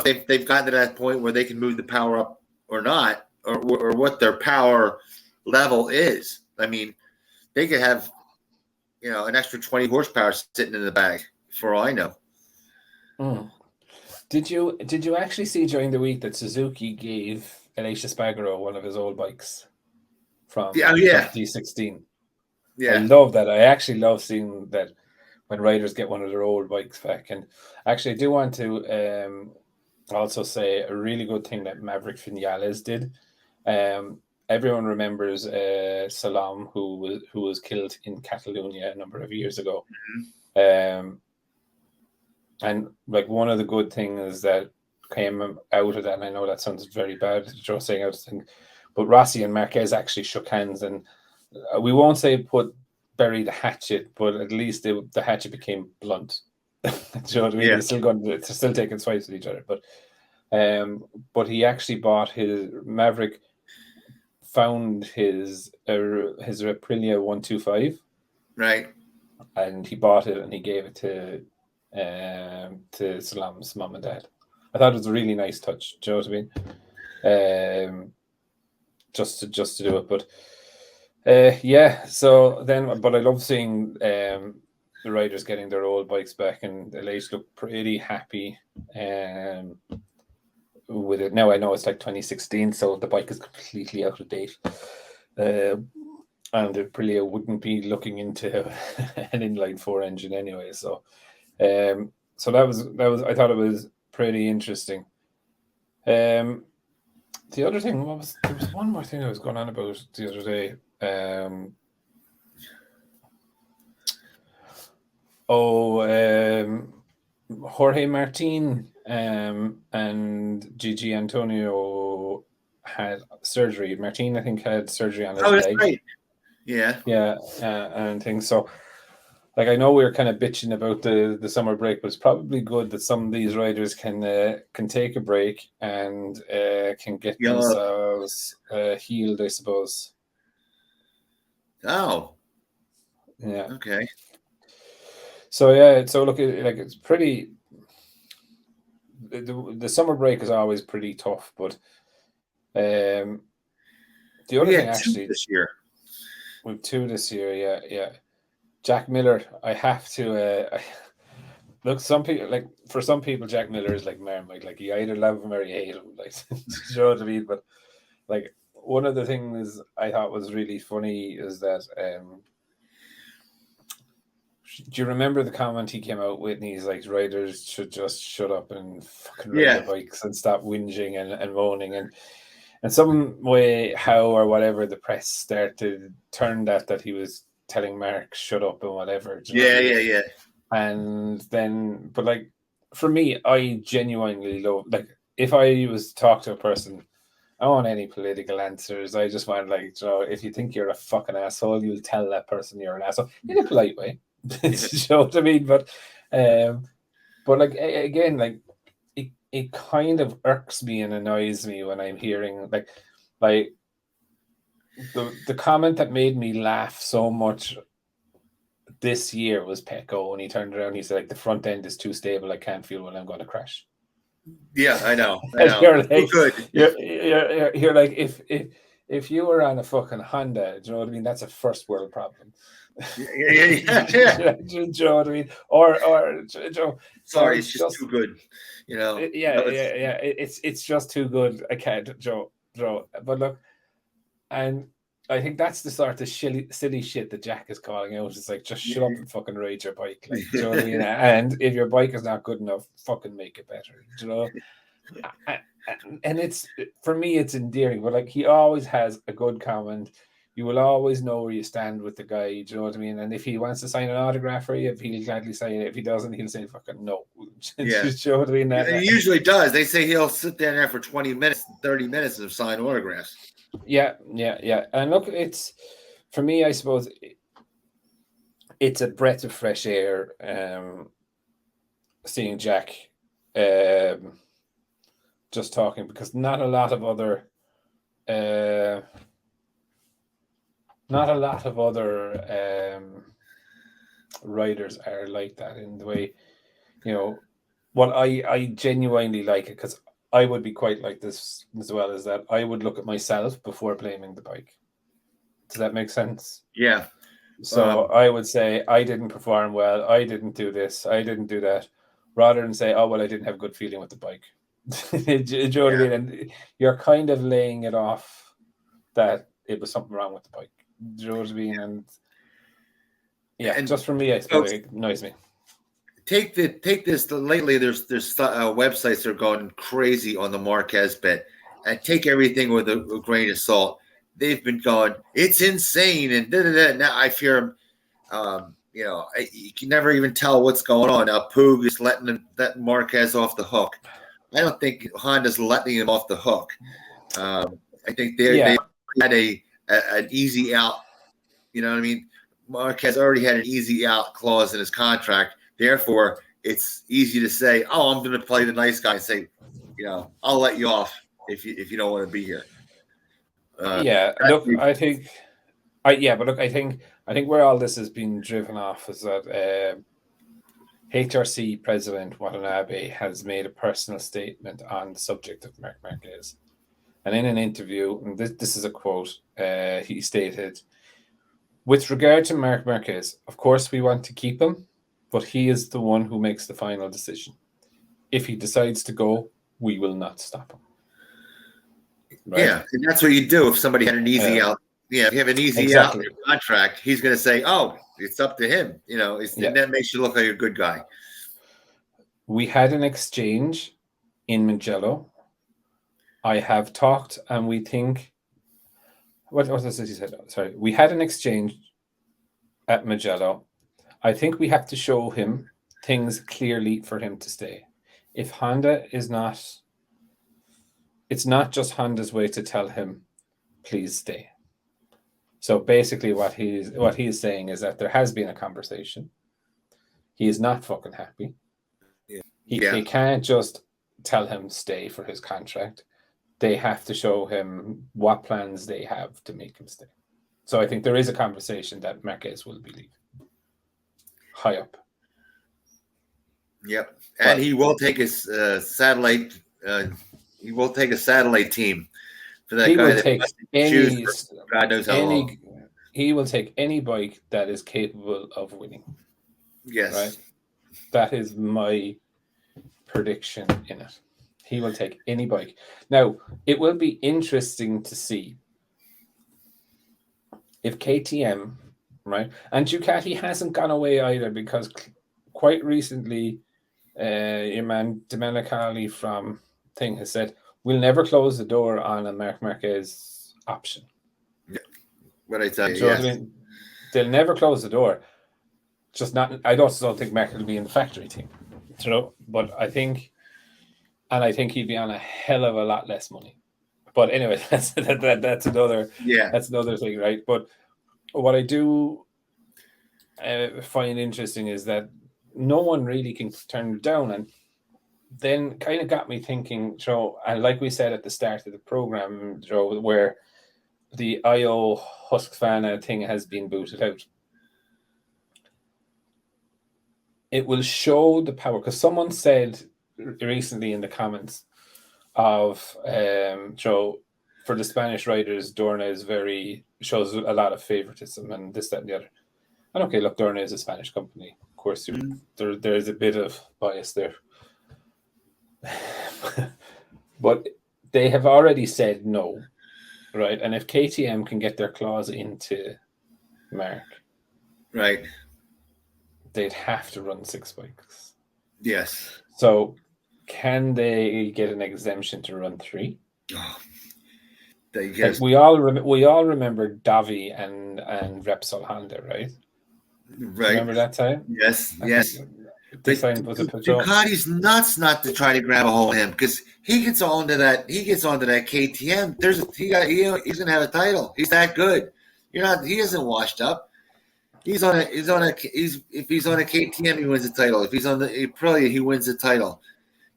if they've gotten to that point where they can move the power up or not, or what their power level is. I mean, they could have an extra 20 horsepower sitting in the bag for all I know. Mm. Did you actually see during the week that Suzuki gave Aleix Espargaro one of his old bikes from 2016? Yeah, I love that. I actually love seeing that when riders get one of their old bikes back. And actually, I do want to also say a really good thing that Maverick Vinales did. Everyone remembers Salam, who was killed in Catalonia a number of years ago. Mm-hmm. And like one of the good things that came out of that, and I know that sounds very bad, just saying out thing, but Rossi and Marquez actually shook hands, and we won't say bury the hatchet, but at least the hatchet became blunt. Do you know what I mean? Yeah. They're still taking swipes at each other, but he actually bought his Maverick, found his Aprilia 125, right, and he bought it and he gave it to Salam's mom and dad. I thought it was a really nice touch. Do you know what I mean? Just to do it, but so then, but I love seeing the riders getting their old bikes back, and Aleix looked pretty happy with it. Now I know it's like 2016, so the bike is completely out of date, and Aprilia wouldn't be looking into an inline 4 engine anyway. So that was I thought it was pretty interesting. The other thing there was one more thing I was going on about the other day. Jorge Martin and Gigi Antonio had surgery. Martin, I think, had surgery on his leg. Right. Yeah. And things. So like I know we're kind of bitching about the summer break, but it's probably good that some of these riders can take a break and can get themselves healed, I suppose. Oh, yeah. Okay. So yeah, so look, it's pretty. The summer break is always pretty tough, but the other thing actually this year. We've 2 this year, yeah. Jack Miller, I have to look. Some people for some people, Jack Miller is like Marmite. Like you either love him or you hate him. Like you know what I mean? But like one of the things I thought was really funny is that do you remember the comment he came out with? And he's like, riders should just shut up and fucking ride their bikes and stop whinging and moaning and some way, how or whatever, the press started turned that he was telling Mark shut up and whatever. Yeah. And then, but like for me, I genuinely love, like if I was to talk to a person, I don't want any political answers. I just want, like, if you think you're a fucking asshole, you'll tell that person you're an asshole in a polite way. You know what I mean? But like again, like it kind of irks me and annoys me when I'm hearing like the comment that made me laugh so much this year was Pecco when he turned around. He said, like, the front end is too stable. I can't feel when I'm going to crash. Yeah, I know. You're like, you're like, if you were on a fucking Honda, do you know what I mean? That's a first world problem. Yeah. Do you know what I mean? Or sorry, it's just too good. You know. Yeah. It's just too good. I can't, Joe. But look, and I think that's the sort of silly shit that Jack is calling out. It's like, just shut up and fucking ride your bike. Like, do you know what I mean? And if your bike is not good enough, fucking make it better. Do you know? And it's, for me, it's endearing. But like, he always has a good comment. You will always know where you stand with the guy. Do you know what I mean? And if he wants to sign an autograph for you, he'll gladly sign it. If he doesn't, he'll say fucking no. Yeah. Do you know what I mean? And he usually does. They say he'll sit down there for 20 minutes, 30 minutes and sign autographs. Yeah. And look, it's, for me, I suppose it's a breath of fresh air seeing Jack just talking, because not a lot of other riders are like that in the way, you know, what I genuinely like it, because I would be quite like this as well, is that I would look at myself before blaming the bike. Does that make sense? Yeah. So I would say, I didn't perform well, I didn't do this, I didn't do that, rather than say, oh, well, I didn't have a good feeling with the bike. Do you know what I mean? And you're kind of laying it off that it was something wrong with the bike. Do you know what I mean? And just for me, I suppose it annoys me. Take this. Lately, there's websites that are going crazy on the Marquez bet, and take everything with a grain of salt. They've been going, it's insane, and now I fear, you can never even tell what's going on. Now Poog is letting Marquez off the hook. I don't think Honda's letting him off the hook. I think they had an easy out. You know what I mean? Marquez already had an easy out clause in his contract. Therefore, it's easy to say, "Oh, I'm going to play the nice guy and say, I'll let you off if you don't want to be here." I think where all this has been driven off is that HRC President Watanabe has made a personal statement on the subject of Marc Marquez, and in an interview, and this is a quote, he stated, "With regard to Marc Marquez, of course we want to keep him, but he is the one who makes the final decision. If he decides to go, we will not stop him." Right? Yeah, and that's what you do if somebody had an easy out. Yeah, if you have an easy out in your contract, he's going to say, "Oh, it's up to him." And that makes you look like a good guy. We had an exchange in Mugello. I have talked, and we think. What was this he said? Sorry, we had an exchange at Mugello. I think we have to show him things clearly for him to stay. If Honda is not, it's not just Honda's way to tell him, please stay. So basically what he's saying is that there has been a conversation. He is not fucking happy. Yeah. They can't just tell him stay for his contract. They have to show him what plans they have to make him stay. So I think there is a conversation that Marquez will be leaving high up. Yep, and he will take his satellite. He will take a satellite team for that He guy. will take any. God knows how long. He will take any bike that is capable of winning. Yes, right. That is my prediction in it. He will take any bike. Now, it will be interesting to see if KTM, right, and Ducati hasn't gone away either, because quite recently, your man Domenicali from Thing has said, we'll never close the door on a Marc Marquez option. Yeah. What I tell you, yes. I mean? They'll never close the door. Just not. I don't think Marc will be in the factory team, but I think he'd be on a hell of a lot less money. But anyway, that's another. Yeah, that's another thing, right? But what I do find interesting is that no one really can turn it down, and then kind of got me thinking, Joe. And like we said at the start of the program, Joe, where the IO Husqvarna thing has been booted out. It will show the power, because someone said recently in the comments of Joe, for the Spanish riders, Dorna shows a lot of favoritism and this, that, and the other. And okay, look, Dorna is a Spanish company. Of course, there's a bit of bias there. But they have already said no, right? And if KTM can get their claws into Marc, right, they'd have to run 6 bikes. Yes. So can they get an exemption to run 3? Oh, like we all remember Davi and Repsol Honda, right? Right. Remember that time? Yes. Yes. Ducati's nuts not to try to grab a hold of him, because he gets onto that KTM. He's gonna have a title. He's that good. He isn't washed up. If he's on a KTM, he wins the title. If he's on the Aprilia, he wins the title.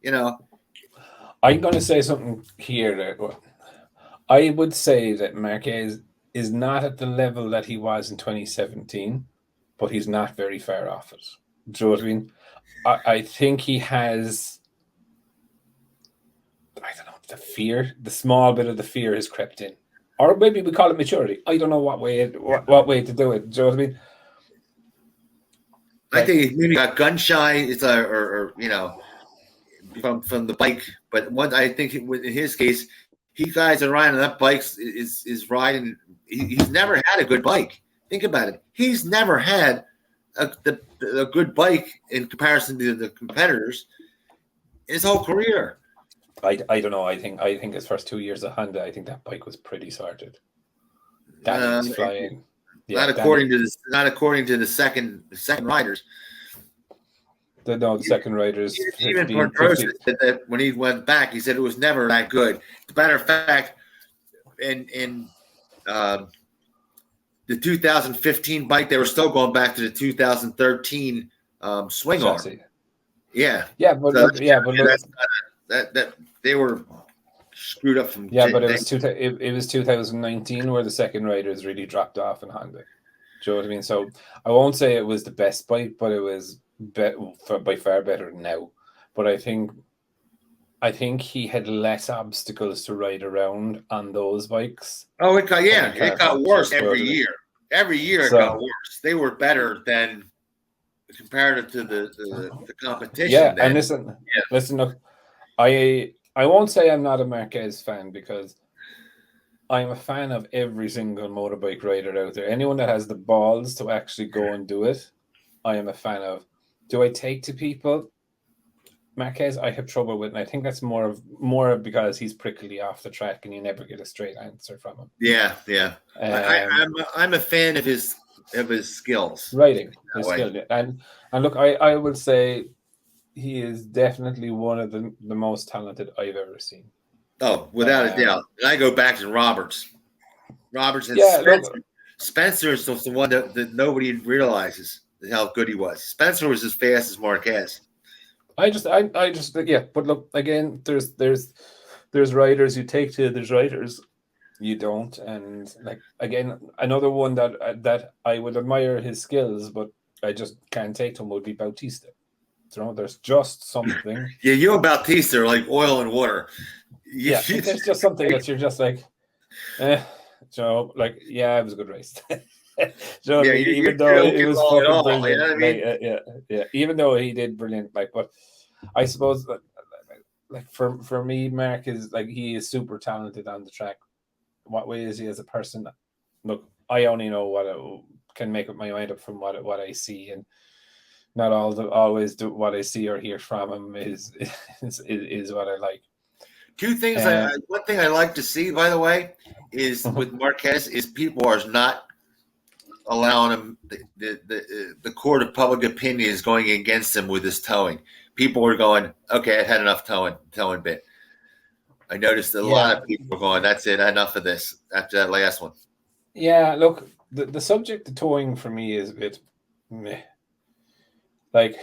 I'm going to say something here. I would say that Marquez is not at the level that he was in 2017, but he's not very far off it. Do you know what I mean? I think he has, I don't know, the fear, the small bit of the fear has crept in. Or maybe we call it maturity. I don't know what way to do it. Do you know what I mean? I think he maybe got gun shy. It's from the bike. But I think in his case, he guys are riding on that bike is riding. He's never had a good bike. Think about it. He's never had a good bike in comparison to the competitors his whole career. I don't know. I think his first 2 years at Honda, I think that bike was pretty sorted. That was flying. Yeah, not according to the second riders. The second riders. Even Pedrosa said that when he went back, he said it was never that good. As a matter of fact, in the 2015 bike, they were still going back to the 2013 swing arm. Yeah, but that they were screwed up from. Yeah, but it was 2019 where the second riders really dropped off in Honda. Do you know what I mean? So I won't say it was the best bike, but it was by far better than now. But I think he had less obstacles to ride around on those bikes. Oh, it got worse every year. Every year it got worse. They were better than comparative to the competition. Yeah, then. And listen, look, I won't say I'm not a Marquez fan, because I'm a fan of every single motorbike rider out there. Anyone that has the balls to actually go and do it, I am a fan of. Do I take to people? Marquez, I have trouble with, and I think that's more because he's prickly off the track and you never get a straight answer from him. Yeah. I'm a fan of his skills. Riding, his skill. And look, I would say he is definitely one of the most talented I've ever seen. Oh, without a doubt. And I go back to Roberts and Spencer. Spencer is the one that nobody realizes. how good he was. Spencer was as fast as Marquez. I just, yeah. But look, again, there's riders you take to, there's riders you don't, and like again, another one that I would admire his skills, but I just can't take to him would be Bautista. You know, there's just something. Yeah, you and Bautista are like oil and water. Yeah, there's just something that you're just like, like, yeah, it was a good race. You know what I mean? Even though it was fucking brilliant. You know what I mean? Yeah. Even though he did brilliant, like, but I suppose that, like for me, Mark is like, he is super talented on the track. What way is he as a person? Look, I only know what I can make up my mind up from what I see, and not always do what I see or hear from him is what I like. Two things. One thing I like to see, by the way, is with Marquez, is people are not allowing him. The court of public opinion is going against him with his towing. People are going, okay, I've had enough towing bit. I noticed a lot of people are going, that's it, enough of this after that last one. Yeah, look, the subject of towing for me is a bit meh. Like,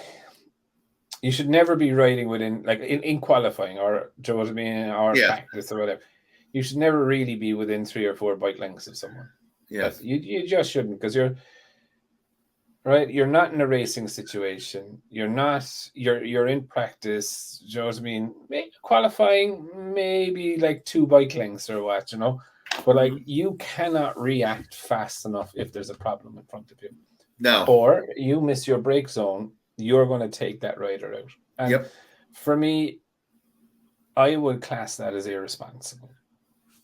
you should never be riding within, like, in qualifying, or, do you know what I mean, or practice or whatever. You should never really be within 3 or 4 bike lengths of someone. Yeah, you just shouldn't, because you're not in a racing situation. You're in practice. Do you know what I mean? Maybe qualifying, maybe like 2 bike lengths or what, you know. But like, you cannot react fast enough if there's a problem in front of you. No. Or you miss your brake zone, you're going to take that rider out. And for me, I would class that as irresponsible.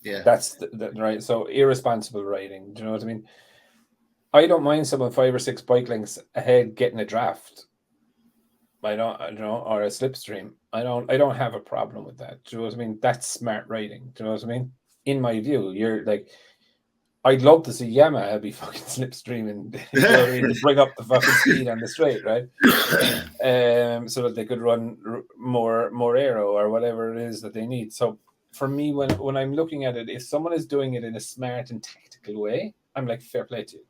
Yeah. That's right. So irresponsible riding. Do you know what I mean? I don't mind someone 5 or 6 bike lengths ahead getting a draft. I don't, or a slipstream. I don't have a problem with that. Do you know what I mean? That's smart riding. Do you know what I mean? In my view, you're like, I'd love to see Yamaha be fucking slipstreaming, you know what I mean, to bring up the fucking speed on the straight, right? So that they could run more aero or whatever it is that they need. So for me, when I'm looking at it, if someone is doing it in a smart and tactical way, I'm like, fair play to you.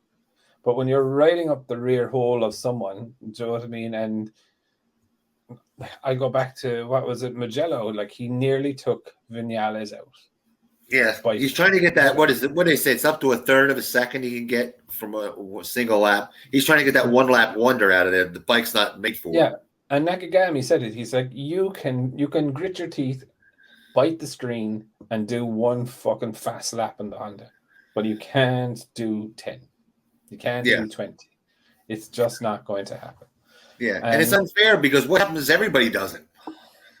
But when you're riding up the rear hole of someone, do you know what I mean? And I go back to, what was it, Mugello? Like, he nearly took Vinales out. Yeah, he's trying to get that. What is it? What do they say? It's up to a third of a second he can get from a single lap. He's trying to get that 1 lap wonder out of there. The bike's not made for it. Yeah, and Nakagami said it. He's like, you can grit your teeth, bite the screen, and do 1 fucking fast lap in the Honda, but you can't do 10. You can't do 20. It's just not going to happen. Yeah, and it's unfair, because what happens is everybody does it.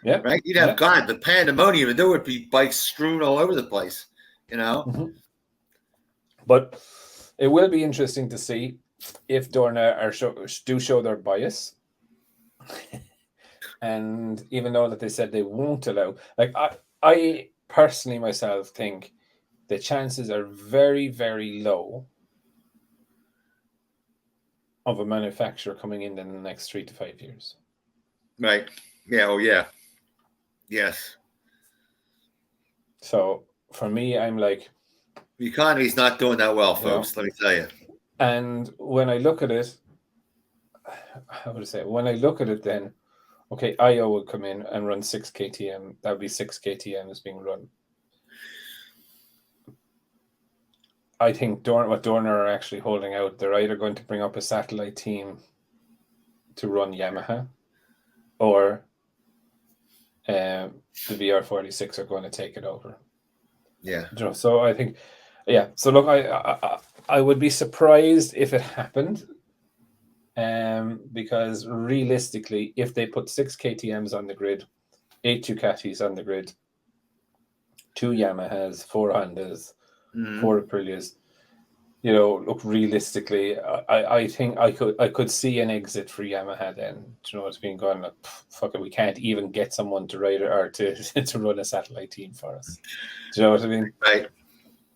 Yeah. Right? You'd have the pandemonium, and there would be bikes strewn all over the place, you know? Mm-hmm. But it will be interesting to see if Dorna do show their bias. And even though that they said they won't allow, like, I personally myself think the chances are very, very low of a manufacturer coming in the next 3 to 5 years. Right. Yeah. Oh, yeah. Yes. So for me, I'm like, the economy's not doing that well, folks. Let me tell you. And when I look at it, how would I say? When I look at it, then okay, IO would come in and run 6 KTM. That would be 6 KTMs being run. I think what Dorna are actually holding out, they're either going to bring up a satellite team to run Yamaha, or the VR46 are going to take it over. Yeah. So I think, So look, I would be surprised if it happened, because realistically, if they put 6 KTMs on the grid, 8 Ducatis on the grid, 2 Yamahas, 4 Hondas, 4 Aprilias, look, realistically, I think I could see an exit for Yamaha then. Do you know what's been going? Like, fuck it, we can't even get someone to ride or to run a satellite team for us. Do you know what I mean? Right.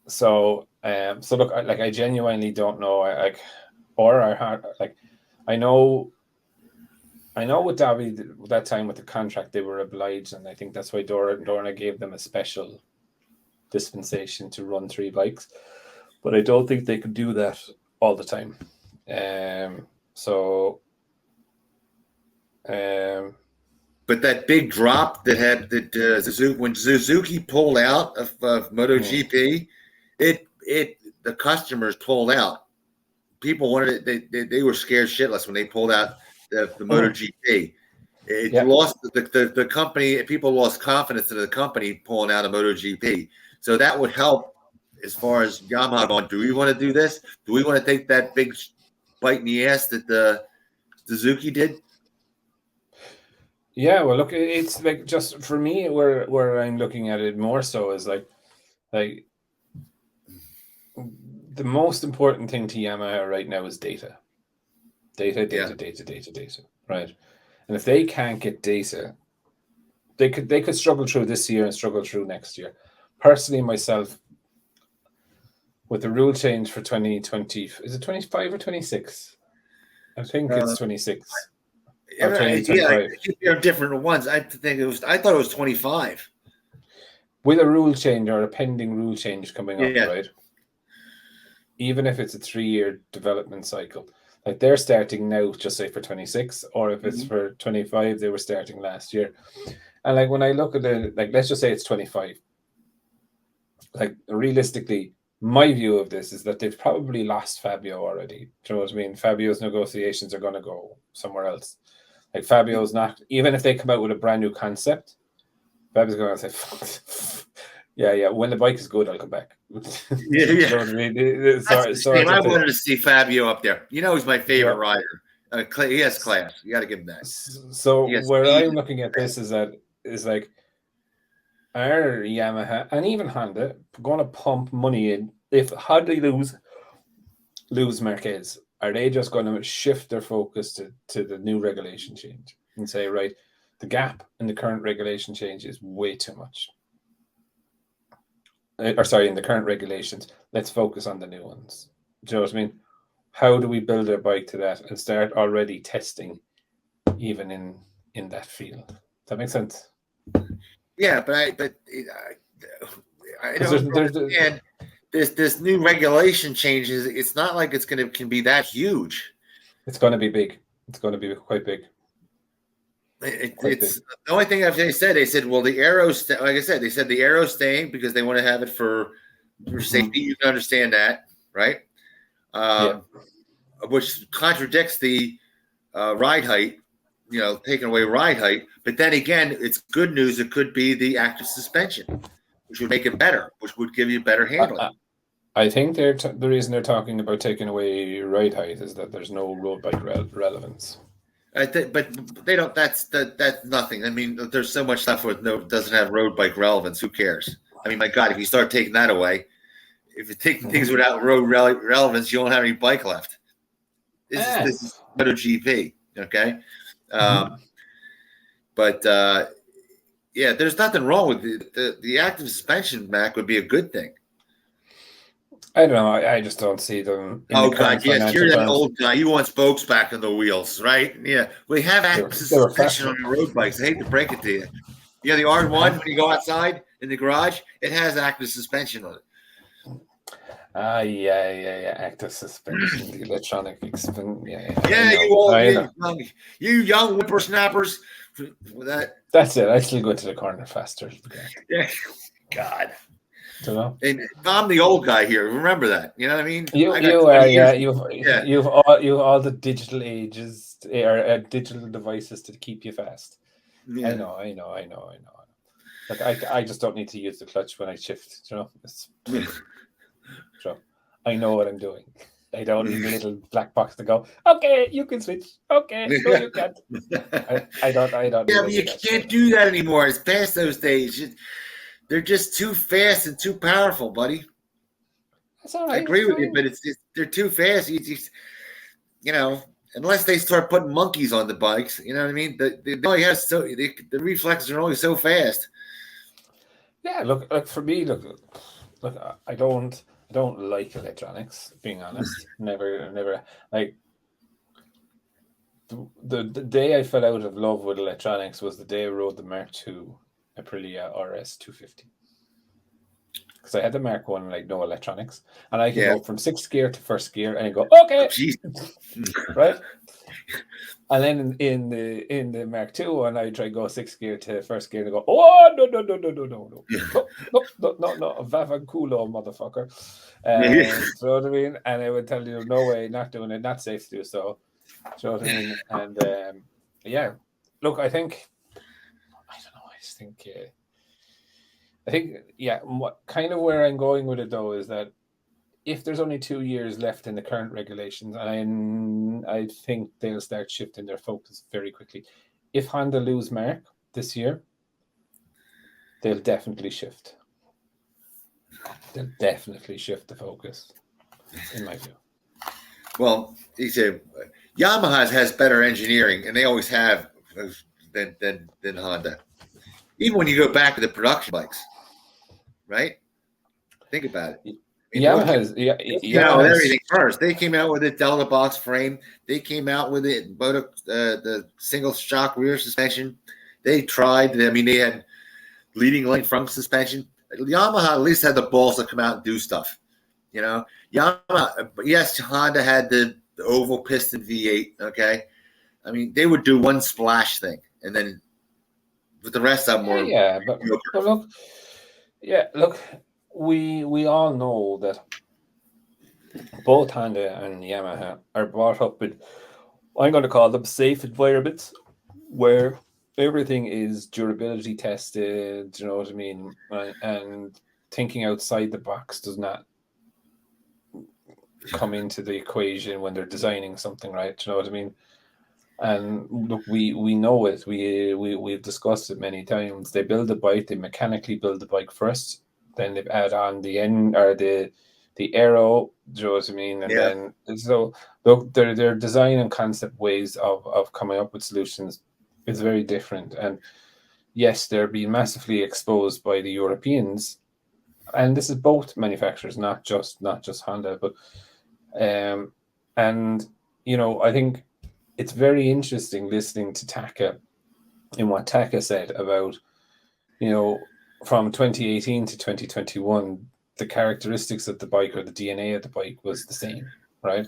So look, I genuinely don't know. I know with Davi that time with the contract they were obliged, and I think that's why Dorna gave them a special dispensation to run 3 bikes. But I don't think they could do that all the time. So, but that big drop when Suzuki pulled out of MotoGP, the customers pulled out. People wanted it. They were scared shitless when they pulled out the MotoGP. It lost the company. People lost confidence in the company pulling out of MotoGP. So that would help as far as Yamaha going. Do we want to do this? Do we want to take that big bite in the ass that the Suzuki did? Yeah, well, look, it's like just for me where I'm looking at it more so is like the most important thing to Yamaha right now is data, right? And if they can't get data, they could struggle through this year and struggle through next year. Personally, myself, with the rule change for 2020, is it 25 or 26? I think it's 26. There are different ones. I thought it was 25. With a rule change or a pending rule change coming up, right? Even if it's a 3-year development cycle, like they're starting now, just say for 26, or if it's for 25, they were starting last year. And like when I look at it, like let's just say it's 25. Like realistically, my view of this is that they've probably lost Fabio already. Do you know what I mean? Fabio's negotiations are going to go somewhere else. Like Fabio's not, even if they come out with a brand new concept, Fabio's going to say, yeah, when the bike is good, I'll come back. Yeah. You know what I mean? I wanted to see Fabio up there. You know, he's my favorite rider. He has class. You got to give him that. So where I'm looking at this is like, are Yamaha and even Honda going to pump money in? How do they lose Marquez? Are they just going to shift their focus to the new regulation change and say, right, the gap in the current regulation change is way too much? In the current regulations, let's focus on the new ones. Do you know what I mean? How do we build a bike to that and start already testing even in that field? Does that make sense? Yeah, but I don't understand this new regulation changes. It's not like can be that huge. It's going to be big. It's going to be quite big. It's the only thing they said, well, the arrows, like I said, they said the arrow's staying because they want to have it for safety. You can understand that, right? Which contradicts the ride height, taking away ride height. But then again, it's good news. It could be the active suspension, which would make it better, which would give you better handling. I think the reason they're talking about taking away ride height is that there's no road bike relevance. But they don't. That's nothing. I mean, there's so much stuff with doesn't have road bike relevance. Who cares? I mean, my God, if you start taking that away, if you take things without road relevance, you won't have any bike left. This is MotoGP, okay? But there's nothing wrong with the active suspension. Mac would be a good thing. I don't know. I just don't see them. God, yes, you're that old guy. You want spokes back on the wheels, right? Yeah, we have active suspension on your road bikes. I hate to break it to you. The R1 when you go outside in the garage, it has active suspension on it. Active suspension, the electronic suspension. You young whippersnappers. That's it. I still go to the corner faster. Yeah, God. And I'm the old guy here. Remember that. You know what I mean? You've all the digital ages or digital devices to keep you fast. Yeah. I know. Like I just don't need to use the clutch when I shift. So I know what I'm doing. I don't need a little black box to go, okay, you can switch. Okay, no, you can't. I don't. Yeah, but you can't do that anymore. It's past those days. They're just too fast and too powerful, buddy. That's all right. I agree with you, but they're too fast. Unless they start putting monkeys on the bikes, you know what I mean? They only have the reflexes are only so fast. Yeah, look for me. Look. I don't like electronics. Being honest, never like. The day I fell out of love with electronics was the day I rode the Mark II Aprilia RS 250. because I had the Mark 1, like no electronics, and I can Yeah. go from 6th gear to 1st gear and go, okay, Jeez. right? And then in the Mark 2 one, I try go 6th gear to 1st gear and go, oh, no, Vavanculo, motherfucker. You know what I mean? And it would tell you, no way, not doing it, not safe to do so. Do you know what I mean? And yeah, look, I don't know, I think, yeah, what kind of where I'm going with it though is that if there's only 2 years left in the current regulations, and I think they'll start shifting their focus very quickly. If Honda lose Mark this year, they'll definitely shift. They'll definitely shift the focus, in my view. Well, he said Yamaha has better engineering, and they always have than Honda. Even when you go back to the production bikes, right? Think about it. Yamaha's with everything first. They came out with a Delta box frame. They came out with it, the single shock rear suspension. They tried. I mean, they had leading link front suspension. Yamaha at least had the balls to come out and do stuff. You know, Yamaha. Yes, Honda had the oval piston V8. Okay, I mean they would do one splash thing, and then with the rest of them were look. We all know that both Honda and Yamaha are brought up with, I'm going to call them safe environments, where everything is durability tested, you know what I mean? And thinking outside the box does not come into the equation when they're designing something, right? Do you know what I mean? And look, we know it. We've discussed it many times. They build the bike, they mechanically build the bike first, then they add on the end or the aero, do you know what I mean? And then so look, their design and concept ways of coming up with solutions is very different. And yes, they're being massively exposed by the Europeans, and this is both manufacturers, not just Honda, but and you know, I think it's very interesting listening to Taka and what Taka said about, you know, from 2018 to 2021, the characteristics of the bike or the DNA of the bike was the same, right?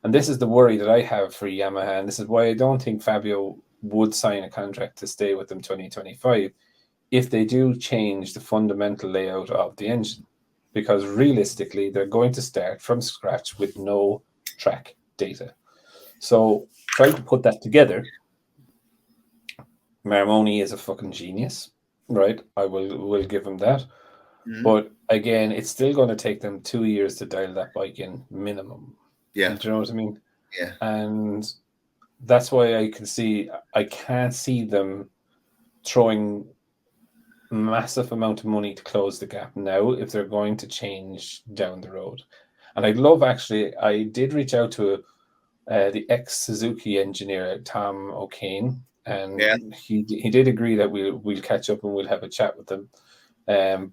And this is the worry that I have for Yamaha, and this is why I don't think Fabio would sign a contract to stay with them 2025 if they do change the fundamental layout of the engine, because realistically, they're going to start from scratch with no track data. So trying to put that together, Marmoni is a fucking genius, right? I will give him that. Mm-hmm. But again, it's still going to take them 2 years to dial that bike in minimum. Yeah. Do you know what I mean? Yeah. And that's why I can't see them throwing massive amount of money to close the gap now if they're going to change down the road. And I did reach out to the ex-Suzuki engineer, Tom O'Kane, and he did agree that we'll catch up and we'll have a chat with him.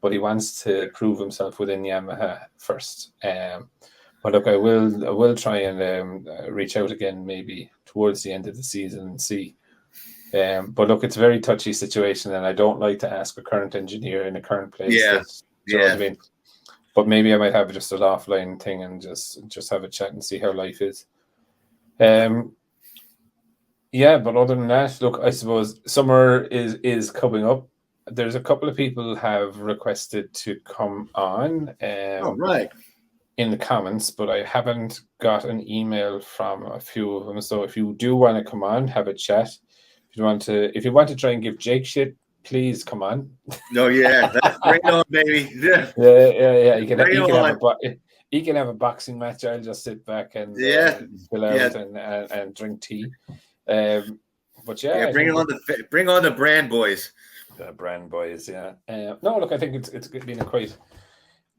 But he wants to prove himself within Yamaha first. But look, I will try and reach out again maybe towards the end of the season and see. But look, it's a very touchy situation, and I don't like to ask a current engineer in a current place. Yeah, you know what I mean? But maybe I might have just an offline thing and just have a chat and see how life is. Yeah, but other than that, look, I suppose summer is coming up. There's a couple of people have requested to come on. Right. In the comments, but I haven't got an email from a few of them. So if you do want to come on, have a chat. If you want to try and give Jake shit, please come on. No, yeah, bring it on, baby. Yeah. You can have a boxing match. I'll just sit back and chill out and drink tea. But bring on the brand boys. The brand boys, yeah. No, look, I think it's been a quite.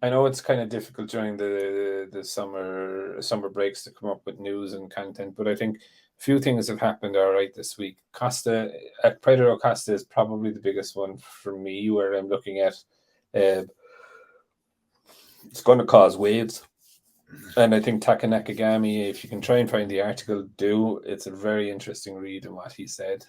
I know it's kind of difficult during the summer breaks to come up with news and content, but I think a few things have happened all right this week. Predator Costa is probably the biggest one for me, where I'm looking at it's going to cause waves. And I think Taka Nakagami, if you can try and find the article, it's a very interesting read in what he said.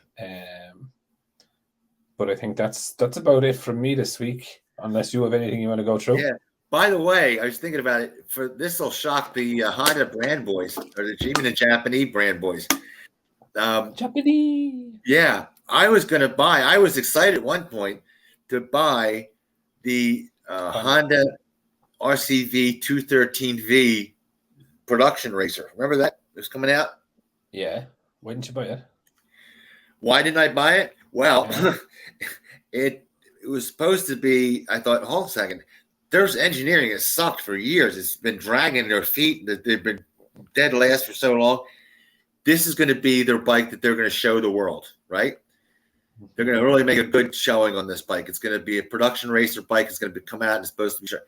But I think that's about it from me this week. Unless you have anything you want to go through. Yeah. By the way, I was thinking about it. For this will shock the Honda brand boys, or even the Japanese brand boys. Japanese. Yeah, I was excited at one point to buy the Honda RCV 213V production racer. Remember that? It was coming out. Yeah. Why didn't you buy it? Why didn't I buy it? Well, it was supposed to be. I thought, hold a second. There's engineering has sucked for years. It's been dragging their feet. They've been dead last for so long. This is going to be their bike that they're going to show the world, right? They're going to really make a good showing on this bike. It's going to be a production racer bike. It's going to come out and it's supposed to be sure.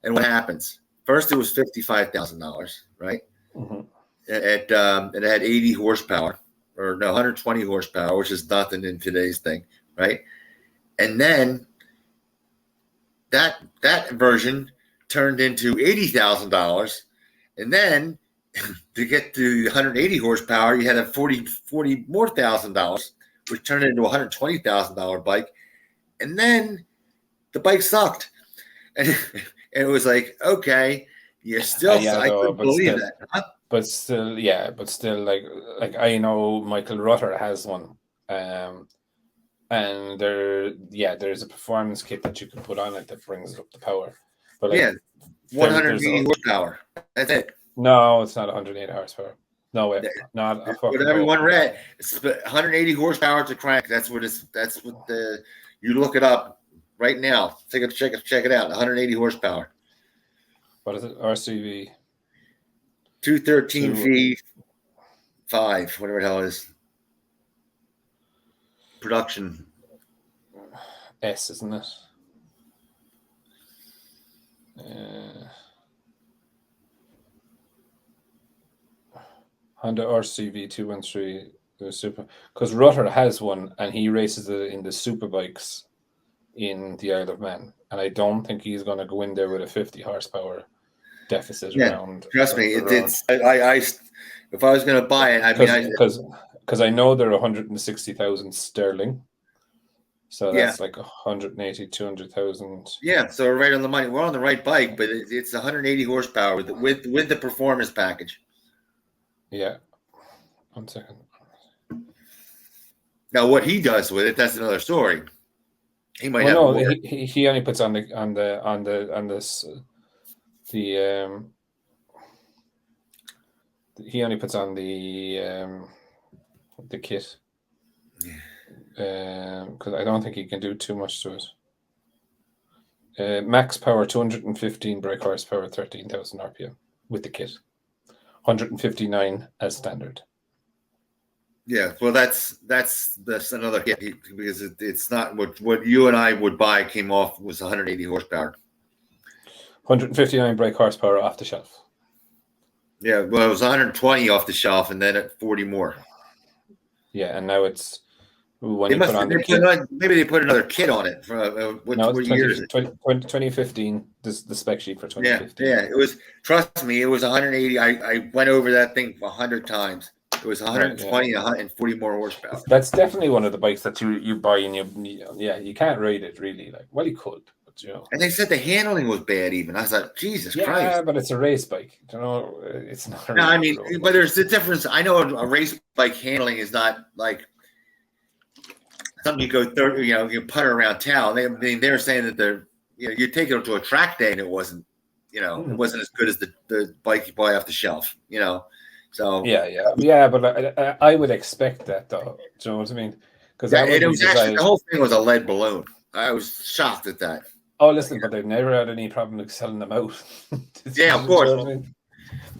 And what happens? First, it was $55,000, right? Mm-hmm. It had 80 horsepower, or no, 120 horsepower, which is nothing in today's thing, right? And then that version turned into $80,000, and then to get to 180 horsepower, you had a $40 more thousand, which turned into a $120,000 bike, and then the bike sucked, and it was like, okay, you're still. I couldn't believe that. Huh? But still, like I know Michael Rutter has one, and there's a performance kit that you can put on it that brings up the power. But like, 180 horsepower. That's it. No, it's not 180 horsepower. No way. Not a what everyone read. It's 180 horsepower to crank. That's what you look it up right now. Check it out. 180 horsepower. What is it? RCV 213V5, whatever the hell it is. Production S, isn't it? Honda RCV 213 super, because Rutter has one and he races it in the super bikes in the Isle of Man, and I don't think he's going to go in there with a 50 horsepower deficit around. Trust me, it's if I was going to buy it, because I know they're 160,000 sterling, so that's like 180, 200,000. Yeah, so we're right on the money. We're on the right bike, but it's 180 horsepower with the performance package. Yeah. 1 second. Now, what he does with it, that's another story. He might have. No, he only puts on the he only puts on the kit. Because I don't think he can do too much to it. Max power 215 brake horsepower, 13,000 RPM with the kit. 159 as standard. Yeah, well, that's another kit because it's not what you and I would buy. Came off was 180 horsepower. 159 brake horsepower off the shelf. Yeah, well, it was 120 off the shelf, and then at 40 more. Yeah, and now it's maybe they put another kit on it. What year is it? 2015. This the spec sheet for 2015. Yeah. It was. Trust me, it was 180. I went over that thing 100 times. It was 120 and 40 more horsepower. That's definitely one of the bikes that you buy and you can't ride it really. Like, well, you could, but And they said the handling was bad. Even I was like, Jesus Christ. Yeah, but it's a race bike. It's not. No, I mean, but there's the difference. I know a race bike handling is not like something you go through. You putter around town. They're saying that you take it to a track day and it wasn't. It wasn't as good as the bike you buy off the shelf. So yeah, but I would expect that though. Do you know what I mean? Because the whole thing was a lead balloon. I was shocked at that. Oh, listen, but they've never had any problem selling them out. Yeah, of course.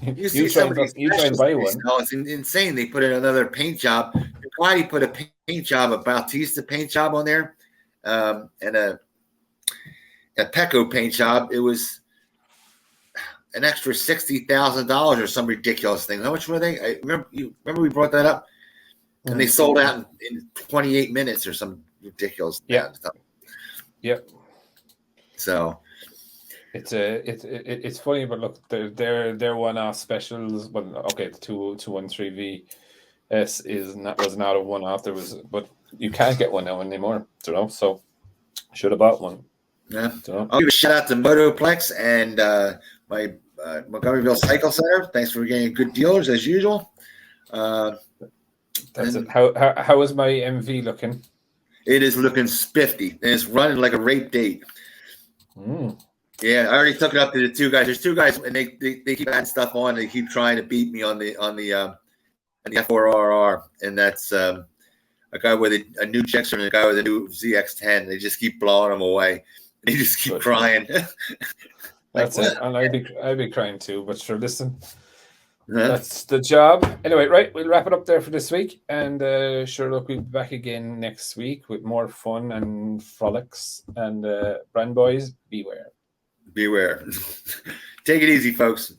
You try and buy one. It's insane. They put in another paint job. Ducati put a paint job, a Bautista paint job on there, and a Pecco paint job. It was an extra $60,000 or some ridiculous thing. How much were they? I remember we brought that up, and they sold out in 28 minutes or some ridiculous. Stuff. Yep. So it's funny, but look, they're one-off specials. Well, okay, the 213V S was not a one-off. But you can't get one now anymore. So should have bought one. Yeah. So, I'll give a shout out to Motoplex and my Montgomeryville Cycle Center. Thanks for getting good deals as usual. that's it. How is my MV looking? It is looking spiffy, and it's running like a rape date. Yeah, I already took it up to the two guys. There's two guys, and they keep adding stuff on. They keep trying to beat me on the F4RR, and that's a guy with a new Jexer and a guy with a new ZX10. They just keep blowing them away. They just keep crying. That's it. And I'd be crying too. But sure, listen. That's the job. Anyway, right, we'll wrap it up there for this week. And sure, look, we'll be back again next week with more fun and frolics. And brand boys, beware. Beware. Take it easy, folks.